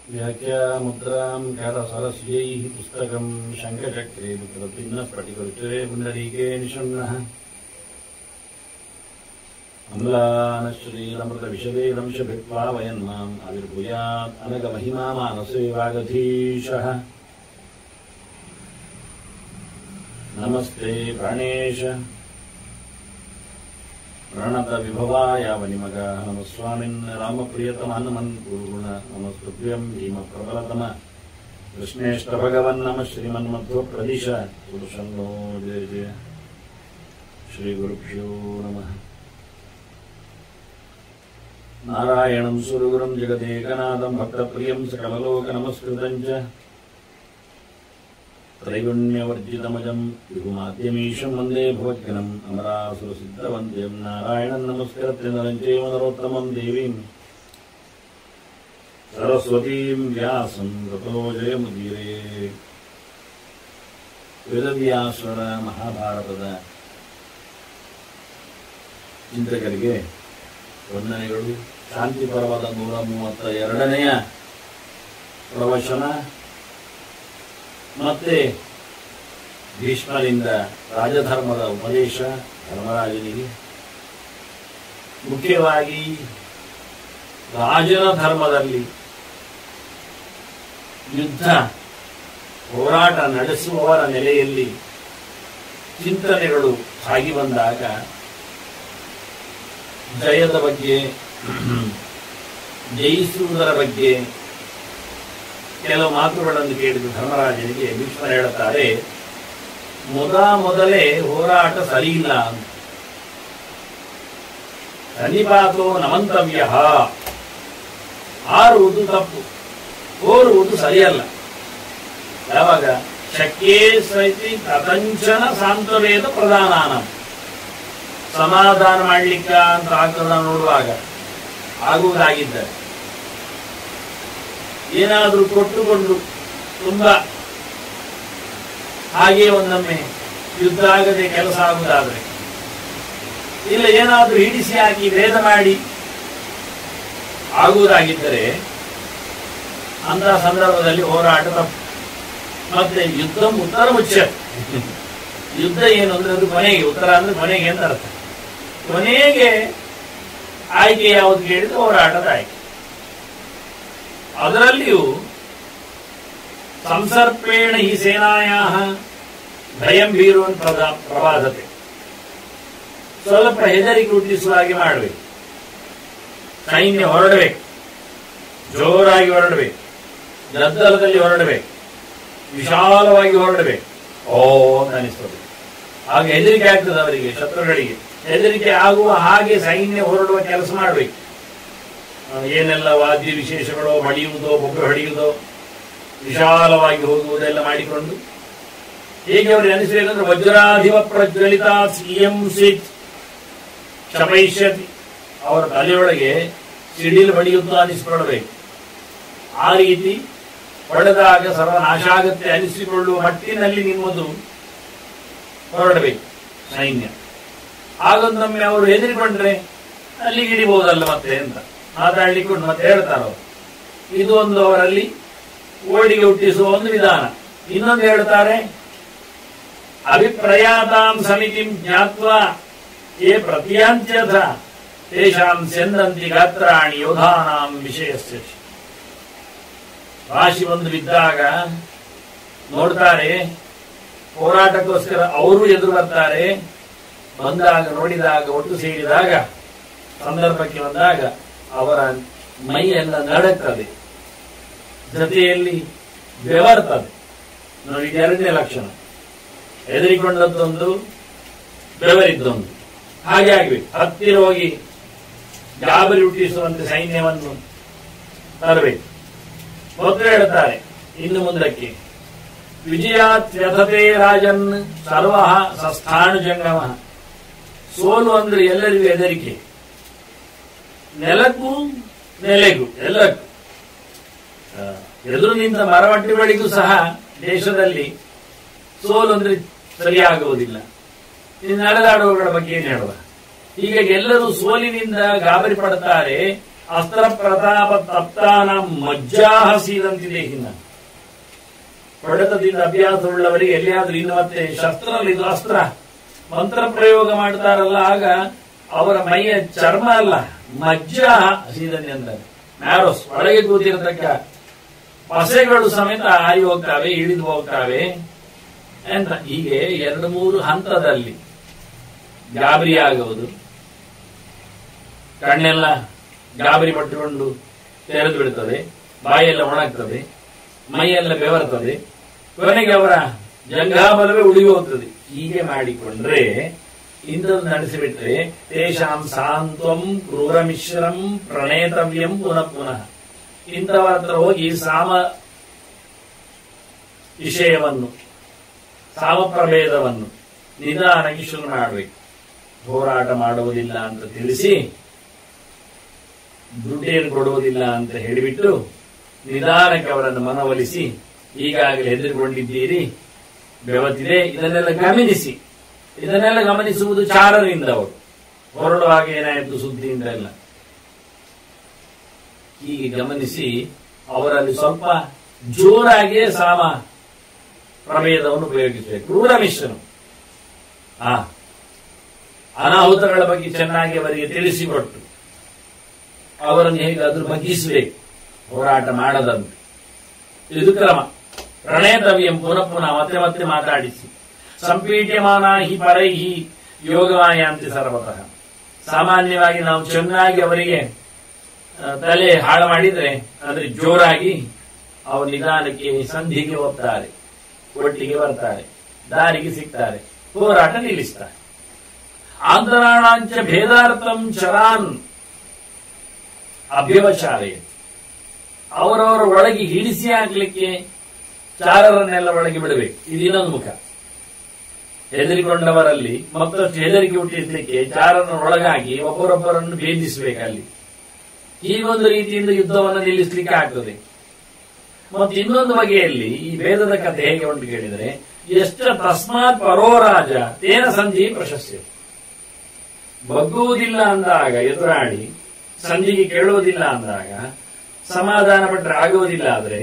व्याख्यामुद्रां करसरस्यैः पुस्तकं शङ्खचक्रे पुत्रपिन्नः स्फटिकरुचिरे पुण्डरीके निषण्णः अम्लानश्रीरमृतविशदेदंशभित्वा वयन्माम् आविर्भूयात् अनघमहिमा मानसे वागधीशः। नमस्ते प्राणेश प्रणत विभवाय वनिमग नमस्वामिन् रामप्रियतमानमन् पूर्ण नमस्तुभ्यं भीमप्रबलतम कृष्णेष्ट भगवन् नमः श्रीमन्मध्व प्रदिश पुरुषन्नो जय जय श्रीगुरुभ्यो नमः। नारायणं सुरगुरुं जगदेकनाथं भक्तप्रियं सकललोकनमस्कृतं च त्रैगुण्यवर्जितमजं विभुमाद्यमीशं वन्दे भवद्गणम् अमरासुरसिद्धवन्द्यं नारायणं नमस्कृत्य नरं चैव नरोत्तमं देवीं सरस्वतीं व्यासं ततो जयमुदीरये। ವೇದವ್ಯಾಸರ ಮಹಾಭಾರತದ ಚಿಂತಕರಿಗೆ ವಂದನೆಗಳು. ಶಾಂತಿ ಪರ್ವದ 132ನೇ ಪ್ರವಚನ ಮತ್ತೆ ಭೀಷ್ಮರಿಂದ ರಾಜಧರ್ಮದ ಉಪದೇಶ ಧರ್ಮರಾಜನಿಗೆ. ಮುಖ್ಯವಾಗಿ ರಾಜನ ಧರ್ಮದಲ್ಲಿ ಯುದ್ಧ ಹೋರಾಟ ನಡೆಸುವವರ ನೆಲೆಯಲ್ಲಿ ಚಿಂತನೆಗಳು ಸಾಗಿ ಬಂದಾಗ ಜಯದ ಬಗ್ಗೆ, ಜಯಿಸುವುದರ ಬಗ್ಗೆ ಕೆಲವು ಮಾತುಗಳನ್ನು ಕೇಳಿದ ಧರ್ಮರಾಜನಿಗೆ ಭೀಷ್ಮರು ಹೇಳುತ್ತಾರೆ, ಮೊದಲೇ ಹೋರಾಟ ಸರಿಯಿಲ್ಲ ಅಂತ. ಸನ್ನಿಪಾತೋ ನಮಂತವ್ಯ, ಆರುವುದು ತಪ್ಪು, ಹೋರುವುದು ಸರಿಯಲ್ಲ. ಯಾವಾಗ ಶಕ್ಯೇ ಸೈತಿ ಕಥಂಚನ ಸಾಂತ್ವವೇದ ಪ್ರಧಾನಾನ, ಸಮಾಧಾನ ಮಾಡಲಿಕ್ಕ ಅಂತ ಆಗ್ತದ ನೋಡುವಾಗ ಆಗುವುದಾಗಿದ್ದರೆ ಏನಾದರೂ ಕೊಟ್ಟುಕೊಂಡು ತುಂಬಾ ಹಾಗೆ ಒಂದೊಮ್ಮೆ ಯುದ್ಧ ಆಗದೆ ಕೆಲಸ ಆಗುವುದಾದ್ರೆ, ಇಲ್ಲ ಏನಾದರೂ ಹಿಡಿಸಿ ಹಾಕಿ ಭೇದ ಮಾಡಿ ಆಗುವುದಾಗಿದ್ದರೆ ಅಂತಹ ಸಂದರ್ಭದಲ್ಲಿ ಹೋರಾಟ ತಪ್ಪು. ಮತ್ತೆ ಯುದ್ಧ ಉತ್ತರ ಮುಚ್ಚ, ಯುದ್ಧ ಏನು ಅಂದ್ರೆ ಅದು ಕೊನೆಗೆ, ಉತ್ತರ ಅಂದ್ರೆ ಕೊನೆಗೆ ಅಂತ ಅರ್ಥ. ಕೊನೆಗೆ ಆಯ್ಕೆ ಯಾವುದು ಕೇಳಿದ್ರೆ ಹೋರಾಟದ ಆಯ್ಕೆ. ಅದರಲ್ಲಿಯೂ ಸಂಸರ್ಪೇಣ ಈ ಸೇನಾಯಾ ಭಯಂ ಭೀರುವನ್ ಪ್ರಬಾಧತೆ, ಸ್ವಲ್ಪ ಹೆದರಿಕೆ ಹುಟ್ಟಿಸುವ ಹಾಗೆ ಮಾಡಬೇಕು. ಸೈನ್ಯ ಹೊರಡಬೇಕು, ಜೋರಾಗಿ ಹೊರಡಬೇಕು, ಗದ್ದಲದಲ್ಲಿ ಹೊರಡಬೇಕು, ವಿಶಾಲವಾಗಿ ಹೊರಡಬೇಕು. ಅಂತ ಅನಿಸ್ತದೆ. ಆಗ ಹೆದರಿಕೆ ಆಗ್ತದೆ ಅವರಿಗೆ, ಶತ್ರುಗಳಿಗೆ ಹೆದರಿಕೆ ಆಗುವ ಹಾಗೆ ಸೈನ್ಯ ಹೊರಡುವ ಕೆಲಸ ಮಾಡಬೇಕು. ಏನೆಲ್ಲ ವಾದ್ಯ ವಿಶೇಷಗಳು, ಹೊಡೆಯುವುದೋ ಬೊಬ್ಬೆ ಹೊಡೆಯುವುದೋ, ವಿಶಾಲವಾಗಿ ಹೋಗುವುದೆಲ್ಲ ಮಾಡಿಕೊಂಡು ಹೇಗೆ ಅವರಿಗೆ ಅನಿಸಬೇಕಂದ್ರೆ ವಜ್ರಾಧಿವ ಪ್ರಜ್ವಲಿತ ಸಿಎಂ ಸಿತ್ ಶಪೈಷ್ಯತಿ, ಅವರ ತಲೆಯೊಳಗೆ ಸಿಡಿಲು ಬಡಿಯುತ್ತಾ ಅನಿಸಿಕೊಳ್ಳಬೇಕು. ಆ ರೀತಿ ಹೊಡೆದಾಗ ಸರ್ವನಾಶ ಆಗತ್ತೆ ಅನಿಸಿಕೊಳ್ಳುವ ಮಟ್ಟಿನಲ್ಲಿ ನಿಮ್ಮದು ಹೊರಡಬೇಕು ಸೈನ್ಯ. ಆಗೊಂದೊಮ್ಮೆ ಅವರು ಹೆದರಿಕೊಂಡ್ರೆ ಅಲ್ಲಿಗೆ ಹಿಡಿಬಹುದಲ್ಲ ಮತ್ತೆ ಅಂತ ಮಾತಾಡ್ಲಿಕ್ಕೆ ಮತ್ತೆ ಹೇಳ್ತಾರೋ. ಇದು ಒಂದು ಅವರಲ್ಲಿ ಓಡಿಗೆ ಹುಟ್ಟಿಸುವ ಒಂದು ವಿಧಾನ. ಇನ್ನೊಂದು ಹೇಳ್ತಾರೆ, ಅಭಿಪ್ರಯಾತಾಂ ಸಮಿತಿಂ ಜ್ಞಾತ್ವಾ ಯೇ ಪ್ರತಿಯಾಂತ್ಯಥ ತೇಷಾಂ ಸ್ಯಂದಂತಿ ಗಾತ್ರಾಣಿ ಯೋಧಾನಾಂ ವಿಷಯಸ್ಯ. ರಾಶಿ ಒಂದು ಬಿದ್ದಾಗ ನೋಡ್ತಾರೆ, ಹೋರಾಟಕ್ಕೋಸ್ಕರ ಅವರು ಎದುರು ಬರ್ತಾರೆ. ಬಂದಾಗ ನೋಡಿದಾಗ, ಒಟ್ಟು ಸೇರಿದಾಗ, ಸಂದರ್ಭಕ್ಕೆ ಬಂದಾಗ ಅವರ ಮೈಯೆಲ್ಲ ನಡುತ್ತದೆ, ಜೊತೆಯಲ್ಲಿ ಬೆವರ್ತದೆ. ನೋಡಿ, ಎರಡನೇ ಲಕ್ಷಣ, ಹೆದರಿಕೊಂಡದ್ದೊಂದು, ಬೆವರಿದ್ದೊಂದು. ಹಾಗೆ ಆಗ್ಬೇಕು. ಹತ್ತಿರ ಹೋಗಿ ಗಾಬರಿ ಹುಟ್ಟಿಸುವಂತೆ ಸೈನ್ಯವನ್ನು ತರಬೇಕು. ಮೊದಲು ಹೇಳ್ತಾರೆ ಇನ್ನು ಮುಂದಕ್ಕೆ, ವಿಜಯಾತ್ ವ್ಯಥತೆ ರಾಜನ್ ಸರ್ವ ಸಸ್ಥಾಣು ಜಂಗಮ. ಸೋಲು ಅಂದ್ರೆ ಎಲ್ಲರಿಗೂ ಹೆದರಿಕೆ, ನೆಲಕ್ಕೂ ನೆಲೆಗೂ ಎಲ್ಲಕ್ಕೂ. ಎದುರು ನಿಂತ ಮರಮಟ್ಟಿಗಳಿಗೂ ಸಹ ದೇಶದಲ್ಲಿ ಸೋಲು ಅಂದ್ರೆ ಸರಿಯಾಗುವುದಿಲ್ಲ. ಇನ್ನು ನಡೆದಾಡುವಗಳ ಬಗ್ಗೆ ಏನು ಹೇಳುವ. ಹೀಗಾಗಿ ಎಲ್ಲರೂ ಸೋಲಿನಿಂದ ಗಾಬರಿ ಪಡುತ್ತಾರೆ. ಅಸ್ತ್ರ ಪ್ರತಾಪ ತಪ್ತಾನ ಮಜ್ಜಾಹ ಸೀದಂತಿದೆ ಹಿನ್ನ. ಹೊಡೆತದಿಂದ ಅಭ್ಯಾಸವುಳ್ಳವರಿಗೆ ಎಲ್ಲಿಯಾದ್ರೂ ಇನ್ನು ಮತ್ತೆ ಶಸ್ತ್ರದಲ್ಲಿ ಇದು ಅಸ್ತ್ರ ಮಂತ್ರ ಪ್ರಯೋಗ ಮಾಡ್ತಾರಲ್ಲ, ಆಗ ಅವರ ಮೈಯ ಚರ್ಮ ಅಲ್ಲ ಮಜ್ಜಾಹ ಸೀದಂತಿ ಅಂತಾರೆ. ಮ್ಯಾರೋಸ್ ಒಳಗೆ ಕೂತಿರತಕ್ಕ ಪಸೆಗಳು ಸಮೇತ ಹಾರಿ ಹೋಗ್ತಾವೆ, ಇಳಿದು ಹೋಗ್ತಾವೆ ಅಂತ. ಹೀಗೆ 2-3 ಹಂತದಲ್ಲಿ ಗಾಬರಿ ಆಗುವುದು, ಕಣ್ಣೆಲ್ಲ ಗಾಬರಿ ಪಟ್ಟುಕೊಂಡು ತೆರೆದು ಬಿಡುತ್ತದೆ, ಬಾಯೆಲ್ಲ ಒಣಗ್ತದೆ, ಮೈಯೆಲ್ಲ ಬೆವರ್ತದೆ, ಕೊನೆಗೆ ಅವರ ಜಂಘಾಬಲವೇ ಉಳಿದು ಹೋಗ್ತದೆ. ಹೀಗೆ ಮಾಡಿಕೊಂಡ್ರೆ ಇಂಥದ್ದು ನಡೆಸಿಬಿಟ್ರೆ ತೇಷಾಂ ಸಾಂತ್ವಂ ಕ್ರೂರ ಮಿಶ್ರಂ ಪ್ರಣೇತವ್ಯಂ ಪುನಃ ಪುನಃ. ಇಂಥವರ ಹತ್ರ ಹೋಗಿ ಸಾಮ ವಿಷಯವನ್ನು, ಸಾಮ ಪ್ರಭೇದವನ್ನು ನಿಧಾನಕ್ಕೆ ಶುರು ಮಾಡಬೇಕು. ಹೋರಾಟ ಮಾಡುವುದಿಲ್ಲ ಅಂತ ತಿಳಿಸಿ, ದುಡ್ಡೇನು ಕೊಡುವುದಿಲ್ಲ ಅಂತ ಹೇಳಿಬಿಟ್ಟು ನಿಧಾನಕ್ಕೆ ಅವರನ್ನು ಮನವೊಲಿಸಿ, ಈಗಾಗಲೇ ಹೆದರಿಕೊಂಡಿದ್ದೀರಿ, ಬೆವತಿದೆ, ಇದನ್ನೆಲ್ಲ ಗಮನಿಸಿ. ಇದನ್ನೆಲ್ಲ ಗಮನಿಸುವುದು ಚಾರರಿಂದ. ಅವರು ಹೊರಡುವಾಗ ಏನಾಯಿತು ಸುದ್ದಿಯಿಂದ ಎಲ್ಲ ಹೀಗೆ ಗಮನಿಸಿ ಅವರಲ್ಲಿ ಸ್ವಲ್ಪ ಜೋರಾಗಿಯೇ ಸಾಮ ಪ್ರಭೇದವನ್ನು ಉಪಯೋಗಿಸಬೇಕು. ಕ್ರೂರ ಮಿಶ್ರನು ಅನಾಹುತಗಳ ಬಗ್ಗೆ ಚೆನ್ನಾಗಿ ಅವರಿಗೆ ತಿಳಿಸಿಕೊಟ್ಟು ಅವರನ್ನು ಹೇಗಾದ್ರೂ ಬಗ್ಗಿಸಬೇಕು, ಹೋರಾಟ ಮಾಡದಂತೆ. ಇದು ಕ್ರಮ. ಪ್ರಣೇತವ್ಯಂ ಪುನಃ ಪುನಃ ಮತ್ತೆ ಮತ್ತೆ ಮಾತಾಡಿಸಿ. ಸಂಪೀಡ್ಯಮಾನ ಹಿ ಪರೈಹಿ ಯೋಗಮಾಯಾಂತಿ ಸರ್ವತಃ. ಸಾಮಾನ್ಯವಾಗಿ ನಾವು ಚೆನ್ನಾಗಿ ಅವರಿಗೆ ತಲೆ ಹಾಳು ಮಾಡಿದ್ರೆ, ಅಂದ್ರೆ ಜೋರಾಗಿ ಅವರು ನಿಧಾನಕ್ಕೆ ಸಂಧಿಗೆ ಹೋಗ್ತಾರೆ, ಒಟ್ಟಿಗೆ ಬರ್ತಾರೆ, ದಾರಿಗೆ ಸಿಗ್ತಾರೆ, ಹೋರಾಟ ನಿಲ್ಲಿಸ್ತಾರೆ. ಆಂತರಾಣಾಂಚ ಭೇದಾರ್ಥಂ ಚರಾನ್ ಅಭ್ಯವಚಾರೇ. ಅವರವರ ಒಳಗೆ ಹಿಡಿಸಿ ಹಾಕ್ಲಿಕ್ಕೆ ಚಾರರನ್ನೆಲ್ಲ ಒಳಗೆ ಬಿಡಬೇಕು. ಇದು ಇನ್ನೊಂದು ಮುಖ. ಹೆದರಿಕೊಂಡವರಲ್ಲಿ ಮತ್ತಷ್ಟು ಹೆದರಿಕೆ ಹುಟ್ಟಿಸ್ಲಿಕ್ಕೆ ಚಾರರನ್ನು ಒಳಗಾಗಿ ಒಬ್ಬರೊಬ್ಬರನ್ನು ಭೇದಿಸಬೇಕಲ್ಲಿ. ಹೀಗೊಂದು ರೀತಿಯಿಂದ ಯುದ್ಧವನ್ನು ನಿಲ್ಲಿಸಲಿಕ್ಕೆ ಆಗ್ತದೆ. ಮತ್ತು ಇನ್ನೊಂದು ಬಗೆಯಲ್ಲಿ ಈ ಭೇದದ ಕಥೆ ಹೇಗೆ ಉಂಟು ಕೇಳಿದರೆ, ಎಷ್ಟ ತಸ್ಮಾತ್ ಪರೋರಾಜ ತೇನ ಸಂಧಿ ಪ್ರಶಸ್ತಿ. ಬಗ್ಗುವುದಿಲ್ಲ ಅಂದಾಗ ಎದುರಾಡಿ, ಸಂಧಿಗೆ ಕೇಳುವುದಿಲ್ಲ ಅಂದಾಗ, ಸಮಾಧಾನ ಪಟ್ಟರೆ ಆಗುವುದಿಲ್ಲ ಆದ್ರೆ,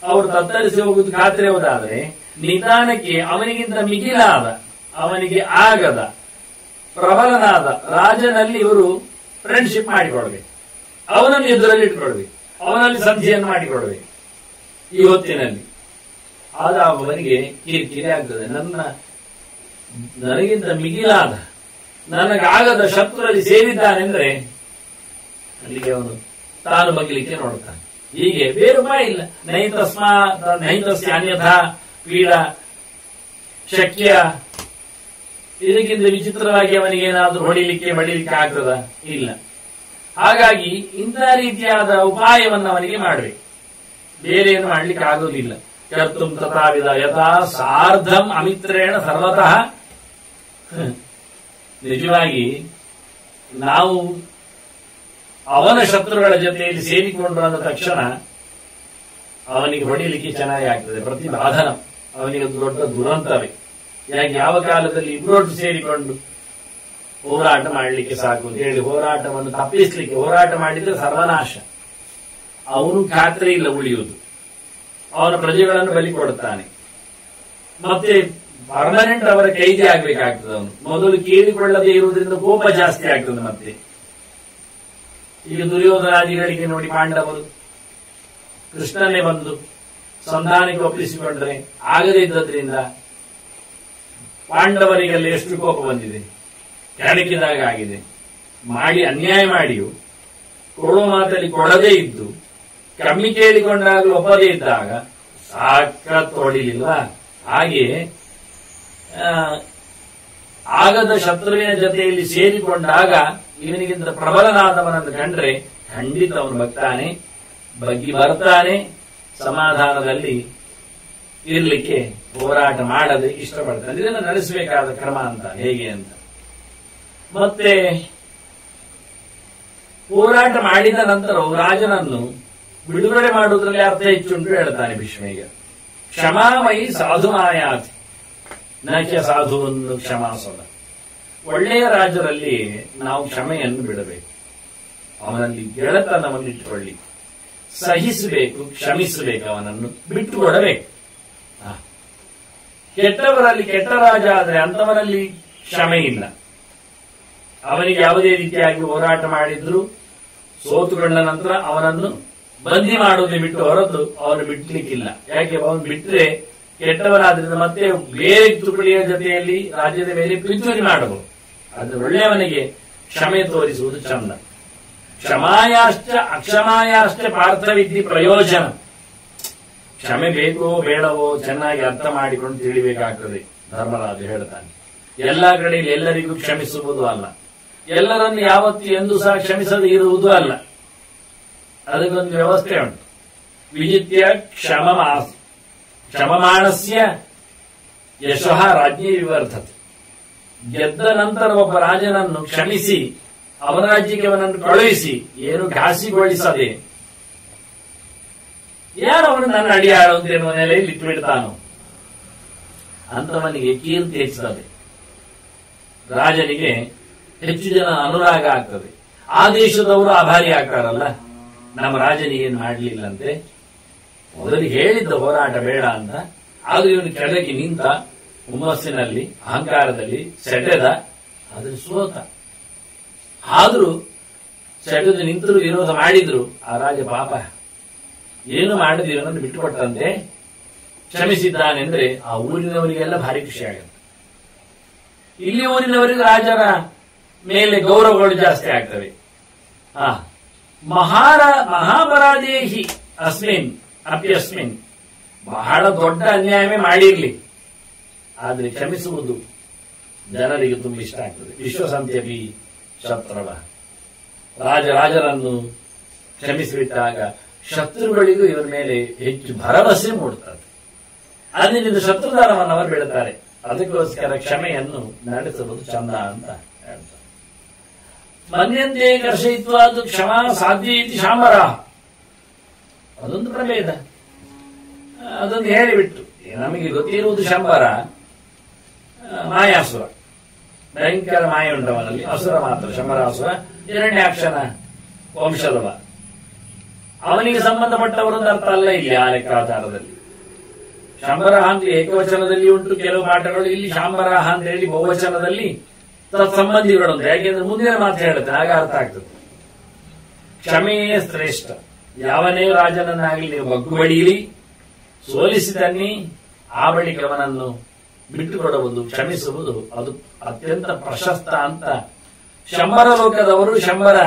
ಅವರು ತತ್ತರಿಸಿ ಹೋಗುವುದು ಖಾತ್ರಿ ಹೋದಾದ್ರೆ, ನಿಧಾನಕ್ಕೆ ಅವನಿಗಿಂತ ಮಿಗಿಲಾದ, ಅವನಿಗೆ ಆಗದ, ಪ್ರಬಲನಾದ ರಾಜನಲ್ಲಿ ಇವರು ಫ್ರೆಂಡ್ಶಿಪ್ ಮಾಡಿಕೊಡ್ಬೇಕು, ಅವನನ್ನು ಎದುರಲ್ಲಿ ಇಟ್ಕೊಳ್ಬೇಕು, ಅವನಲ್ಲಿ ಸಂಧಿಯನ್ನು ಮಾಡಿಕೊಡ್ಬೇಕು ಈ ಹೊತ್ತಿನಲ್ಲಿ. ಆಗ ಅವನಿಗೆ ಕಿರಿಕಿರಿ ಆಗ್ತದೆ. ನನಗಿಂತ ಮಿಗಿಲಾದ, ನನಗಾಗದ ಶತ್ರುರಲ್ಲಿ ಸೇರಿದ್ದಾನೆಂದ್ರೆ ಅಲ್ಲಿಗೆ ಅವನು ತಾನು ಬಗ್ಲಿಕ್ಕೆ ನೋಡ್ತಾನೆ. ಹೀಗೆ ಬೇರೆ ಉಪಾಯ ಇಲ್ಲ. ನೈತಸ್ಯ ಅನ್ಯಥಾ ಪೀಡ ಶಕ್ಯ. ಇದಕ್ಕಿಂತ ವಿಚಿತ್ರವಾಗಿ ಅವನಿಗೆ ಏನಾದ್ರೂ ಬಡಿಲಿಕ್ಕೆ ಆಗ್ತದ? ಇಲ್ಲ. ಹಾಗಾಗಿ ಇಂಥ ರೀತಿಯಾದ ಉಪಾಯವನ್ನು ಅವನಿಗೆ ಮಾಡಬೇಕು, ಬೇರೆ ಏನು ಮಾಡ್ಲಿಕ್ಕೆ ಆಗೋದಿಲ್ಲ. ಕರ್ತುಂ ತಥಾವಿಧ ಯಥಾ ಸಾರ್ಧಂ ಅಮಿತ್ರೇಣ ಸರ್ವತಃ. ನಿಜವಾಗಿ ನಾವು ಅವನ ಶತ್ರುಗಳ ಜೊತೆಯಲ್ಲಿ ಸೇರಿಕೊಂಡು ಅಂದ ತಕ್ಷಣ ಅವನಿಗೆ ಹೊಡಿಲಿಕ್ಕೆ ಚೆನ್ನಾಗಿ ಆಗ್ತದೆ. ಪ್ರತಿಬಾಧನ ಅವನಿಗೆ ದೊಡ್ಡ ದುರಂತವೇ. ಯಾಕೆ ಯಾವ ಕಾಲದಲ್ಲಿ ಇಬ್ಬರೊಟ್ಟು ಸೇರಿಕೊಂಡು ಹೋರಾಟ ಮಾಡಲಿಕ್ಕೆ ಸಾಕು ಅಂತ ಹೇಳಿ ಹೋರಾಟವನ್ನು ತಪ್ಪಿಸ್ಲಿಕ್ಕೆ ಹೋರಾಟ ಮಾಡಿದ್ರೆ ಸರ್ವನಾಶ. ಅವನು ಖಾತ್ರಿ ಇಲ್ಲ ಉಳಿಯುವುದು, ಅವನ ಪ್ರಜೆಗಳನ್ನು ಬಲಿ ಕೊಡುತ್ತಾನೆ, ಮತ್ತೆ ಪರ್ಮನೆಂಟ್ ಅವರ ಕೈದಿ ಆಗ್ಬೇಕಾಗ್ತದೆ. ಅವನು ಮೊದಲು ಕೇಳಿಕೊಳ್ಳದೆ ಇರುವುದರಿಂದ ಕೋಪ ಜಾಸ್ತಿ ಆಗ್ತದೆ. ಮತ್ತೆ ಈಗ ದುರ್ಯೋಧನಾದಿಗಳಿಗೆ ನೋಡಿ, ಪಾಂಡವರು ಕೃಷ್ಣನೇ ಬಂದು ಸಂಧಾನಕ್ಕೆ ಒಪ್ಪಿಸಿಕೊಂಡ್ರೆ ಆಗದೇ ಇದ್ದದ್ರಿಂದ ಪಾಂಡವರಿಗೆಲ್ಲ ಎಷ್ಟು ಕೋಪ ಬಂದಿದೆ, ಕೆಣಕಿದಾಗ ಆಗಿದೆ. ಮಾಡಿ ಅನ್ಯಾಯ ಮಾಡಿಯೂ ಕೊಡುವ ಮಾತಲ್ಲಿ ಕೊಡದೇ ಇದ್ದು, ಕಮ್ಮಿ ಕೇಳಿಕೊಂಡಾಗಲೂ ಒಪ್ಪದೇ ಇದ್ದಾಗ ಸಾಕತ್ ಹೊಡಿಲಿಲ್ವಾ? ಹಾಗೆಯೇ ಆಗದ ಶತ್ರುವಿನ ಜೊತೆಯಲ್ಲಿ ಸೇರಿಕೊಂಡಾಗ ಇವನಿಗಿಂತ ಪ್ರಬಲನಾದವನನ್ನು ಕಂಡ್ರೆ ಖಂಡಿತ ಅವನು ಬಗ್ಗಿ ಬರ್ತಾನೆ, ಸಮಾಧಾನದಲ್ಲಿ ಇರ್ಲಿಕ್ಕೆ ಹೋರಾಟ ಮಾಡದೆ ಇಷ್ಟಪಡ್ತಾನೆ. ಇದನ್ನು ನಡೆಸಬೇಕಾದ ಕ್ರಮ ಅಂತ ಹೇಗೆ ಅಂತ. ಮತ್ತೆ ಹೋರಾಟ ಮಾಡಿದ ನಂತರ ರಾಜನನ್ನು ಬಿಡುಗಡೆ ಮಾಡುವುದರಲ್ಲಿ ಅರ್ಥ ಹೆಚ್ಚುಂಟು ಹೇಳ್ತಾನೆ ಭೀಷ್ಮಿಗೆ. ಕ್ಷಮಾಮಯಿ ಸಾಧುನಾಯಾತಿ ನಖ್ಯ ಸಾಧುವನ್ನು ಕ್ಷಮಾಸೋದ. ಒಳ್ಳೆಯ ರಾಜರಲ್ಲಿ ನಾವು ಕ್ಷಮೆಯನ್ನು ಬಿಡಬೇಕು. ಅವನಲ್ಲಿ ಗೆಳೆತನವನ್ನು ಇಟ್ಟುಕೊಳ್ಳಿ, ಸಹಿಸಬೇಕು, ಕ್ಷಮಿಸಬೇಕು, ಅವನನ್ನು ಬಿಟ್ಟುಕೊಡಬೇಕು. ಕೆಟ್ಟವರಲ್ಲಿ ಕೆಟ್ಟ ರಾಜ ಆದರೆ ಅಂತವರಲ್ಲಿ ಕ್ಷಮೆ ಇಲ್ಲ. ಅವನಿಗೆ ಯಾವುದೇ ರೀತಿಯಾಗಿ ಹೋರಾಟ ಮಾಡಿದ್ರು ಸೋತುಕೊಂಡ ನಂತರ ಅವನನ್ನು ಬಂದಿ ಮಾಡುವುದೇ ಬಿಟ್ಟು ಹೊರತು ಅವನು ಬಿಡ್ಲಿಕ್ಕಿಲ್ಲ. ಯಾಕೆ ಅವನು ಬಿಟ್ಟರೆ ಕೆಟ್ಟವರಾದ್ರಿಂದ ಮತ್ತೆ ಬೇರೆ ತುಕಡಿಯ ಜೊತೆಯಲ್ಲಿ ರಾಜ್ಯದ ಮೇಲೆ ಪಿತೂರಿ ಮಾಡಬಹುದು. ಅದು ಒಳ್ಳೆಯವನಿಗೆ ಕ್ಷಮೆ ತೋರಿಸುವುದು ಚಂದ. ಕ್ಷಮಾಯಾಶ್ಚ ಅಕ್ಷಮಾಯಾಶ್ಚ ಪಾರ್ಥವಿದ್ದಿ ಪ್ರಯೋಜನ. ಕ್ಷಮೆ ಬೇಕೋ ಬೇಡವೋ ಚೆನ್ನಾಗಿ ಅರ್ಥ ಮಾಡಿಕೊಂಡು ತಿಳಿಬೇಕಾಗ್ತದೆ. ಧರ್ಮರಾಜ ಹೇಳ್ತಾನೆ, ಎಲ್ಲಾ ಕಡೆಯಲ್ಲಿ ಎಲ್ಲರಿಗೂ ಕ್ಷಮಿಸುವುದು ಅಲ್ಲ, ಎಲ್ಲರನ್ನು ಯಾವತ್ತೂ ಎಂದೂ ಸಹ ಕ್ಷಮಿಸದೆ ಇರುವುದು ಅಲ್ಲ. ಅದಕ್ಕೊಂದು ವ್ಯವಸ್ಥೆ ಉಂಟು. ವಿಜಿತ್ಯ ಕ್ಷಮಮಾಣಸ್ಯ ಯಶಃ ರಾಜ್ಞಿ ವಿವರ್ಧತೆ. ಗೆದ್ದ ನಂತರ ಒಬ್ಬ ರಾಜನನ್ನು ಕ್ಷಮಿಸಿ ಅವನ ರಾಜ್ಯಕ್ಕೆ ಅವನನ್ನು ಕಳುಹಿಸಿ ಏನು ಘಾಸಿಗೊಳಿಸದೆ ಯಾರು ಅವನು ನನ್ನ ಅಡಿಯಾಳು ಅಂತ ಎನ್ನುವ ನೆಲೆಯಲ್ಲಿ ಇಟ್ಟುಬಿಡ್ತಾನೋ ಅಂತವನಿಗೆ ಕೀರ್ತಿ ಹೆಚ್ಚುತ್ತದೆ. ರಾಜನಿಗೆ ಹೆಚ್ಚು ಜನ ಅನುರಾಗ ಆಗ್ತದೆ. ಆ ದೇಶದವರು ಆಭಾರಿ ಆಗ್ತಾರಲ್ಲ, ನಮ್ಮ ರಾಜನಿಗೆ ಏನು ಮಾಡಲಿಲ್ಲಂತೆ, ಮೊದಲು ಹೇಳಿದ್ದ ಹೋರಾಟ ಬೇಡ ಅಂತ, ಆದ್ರೂ ಇವನು ಕೆಳಗೆ ನಿಂತ ಹುಮ್ಮಸ್ಸಿನಲ್ಲಿ ಅಹಂಕಾರದಲ್ಲಿ ಸೆಟೆದ, ಆದ್ರೆ ಸೋತ. ಆದ್ರೂ ಸೆಟೆದು ನಿಂತರು ವಿರೋಧ ಮಾಡಿದ್ರು ಆ ರಾಜ ಪಾಪ ಏನು ಮಾಡದೆ ಇವನನ್ನು ಬಿಟ್ಟುಕೊಟ್ಟಂತೆ ಕ್ಷಮಿಸಿದ್ದಾನೆಂದ್ರೆ ಆ ಊರಿನವರಿಗೆಲ್ಲ ಭಾರಿ ಖುಷಿ ಆಗುತ್ತೆ. ಇಲ್ಲಿ ಊರಿನವರಿಗೆ ರಾಜರ ಮೇಲೆ ಗೌರವಗಳು ಜಾಸ್ತಿ ಆಗ್ತವೆ. ಮಹಾಪರಾಧೇಹಿ ಅಸ್ಮಿನ್ ಅಪ್ಯಸ್ಮಿನ್, ಬಹಳ ದೊಡ್ಡ ಅನ್ಯಾಯವೇ ಮಾಡಿರ್ಲಿ ಆದ್ರೆ ಕ್ಷಮಿಸುವುದು ಜನರಿಗೆ ತುಂಬಾ ಇಷ್ಟ ಆಗ್ತದೆ. ವಿಶ್ವಸಂತ್ಯಪಿ ಶತ್ರವ, ರಾಜರನ್ನು ಕ್ಷಮಿಸಿಬಿಟ್ಟಾಗ ಶತ್ರುಗಳಿಗೂ ಇವರ ಮೇಲೆ ಹೆಚ್ಚು ಭರವಸೆ ಮೂಡುತ್ತದೆ. ಅದರಿಂದ ಶತ್ರುದಾನವನ್ನು ಅವರು ಬಿಡುತ್ತಾರೆ. ಅದಕ್ಕೋಸ್ಕರ ಕ್ಷಮೆಯನ್ನು ನಡೆಸುವುದು ಚಂದ ಅಂತ ಹೇಳ್ತಾರೆ. ಮನ್ಯಂತೆ ಕರ್ಷಯಿತ್ವಾದು ಕ್ಷಮಾ ಸಾಧ್ಯ ಇತಿ ಶಾಂಬರ, ಅದೊಂದು ಪ್ರಭೇದ. ಅದೊಂದು ಹೇಳಿಬಿಟ್ಟು ನಮಗೆ ಗೊತ್ತಿರುವುದು ಶಂಬರ ಮಾಯಾಸುರ, ಭಯಂಕರ ಮಾಯ ಉಂಟವನಲ್ಲಿ. ಅಸುರ ಮಾತ್ರ ಶಂಬರಾಸುರ, ಹಿರಣ್ಯಾಕ್ಷನ ವಂಶದವ. ಅವನಿಗೆ ಸಂಬಂಧಪಟ್ಟವರೊಂದು ಅರ್ಥ ಅಲ್ಲ ಇಲ್ಲಿ ಆ ಲೆಕ್ಕಾಚಾರದಲ್ಲಿ. ಶಾಂಬರಾಹ ಅಂತ ಏಕವಚನದಲ್ಲಿ ಉಂಟು ಕೆಲವು ಪಾಠಗಳು, ಇಲ್ಲಿ ಶಾಂಬರಾಹ ಅಂತ ಹೇಳಿ ಬಹುವಚನದಲ್ಲಿ ತತ್ಸಂಬಂಧಿಗಳುಂಟು. ಯಾಕೆಂದ್ರೆ ಮುಂದಿನ ಮಾತು ಹೇಳುತ್ತೆ, ಆಗ ಅರ್ಥ ಆಗ್ತದೆ. ಕ್ಷಮೆಯೇ ಶ್ರೇಷ್ಠ. ಯಾವನೇ ರಾಜನನ್ನಾಗಲಿ ನೀವು ಬಗ್ಗು ಬಡಿಯಲಿ, ಸೋಲಿಸಿ ತನ್ನಿ, ಆ ಬಳಿಕ ಅವನನ್ನು ಬಿಟ್ಟುಕೊಡುವುದು, ಕ್ಷಮಿಸುವುದು ಅದು ಅತ್ಯಂತ ಪ್ರಶಸ್ತ ಅಂತ ಶಂಬರ ಲೋಕದವರು, ಶಂಬರ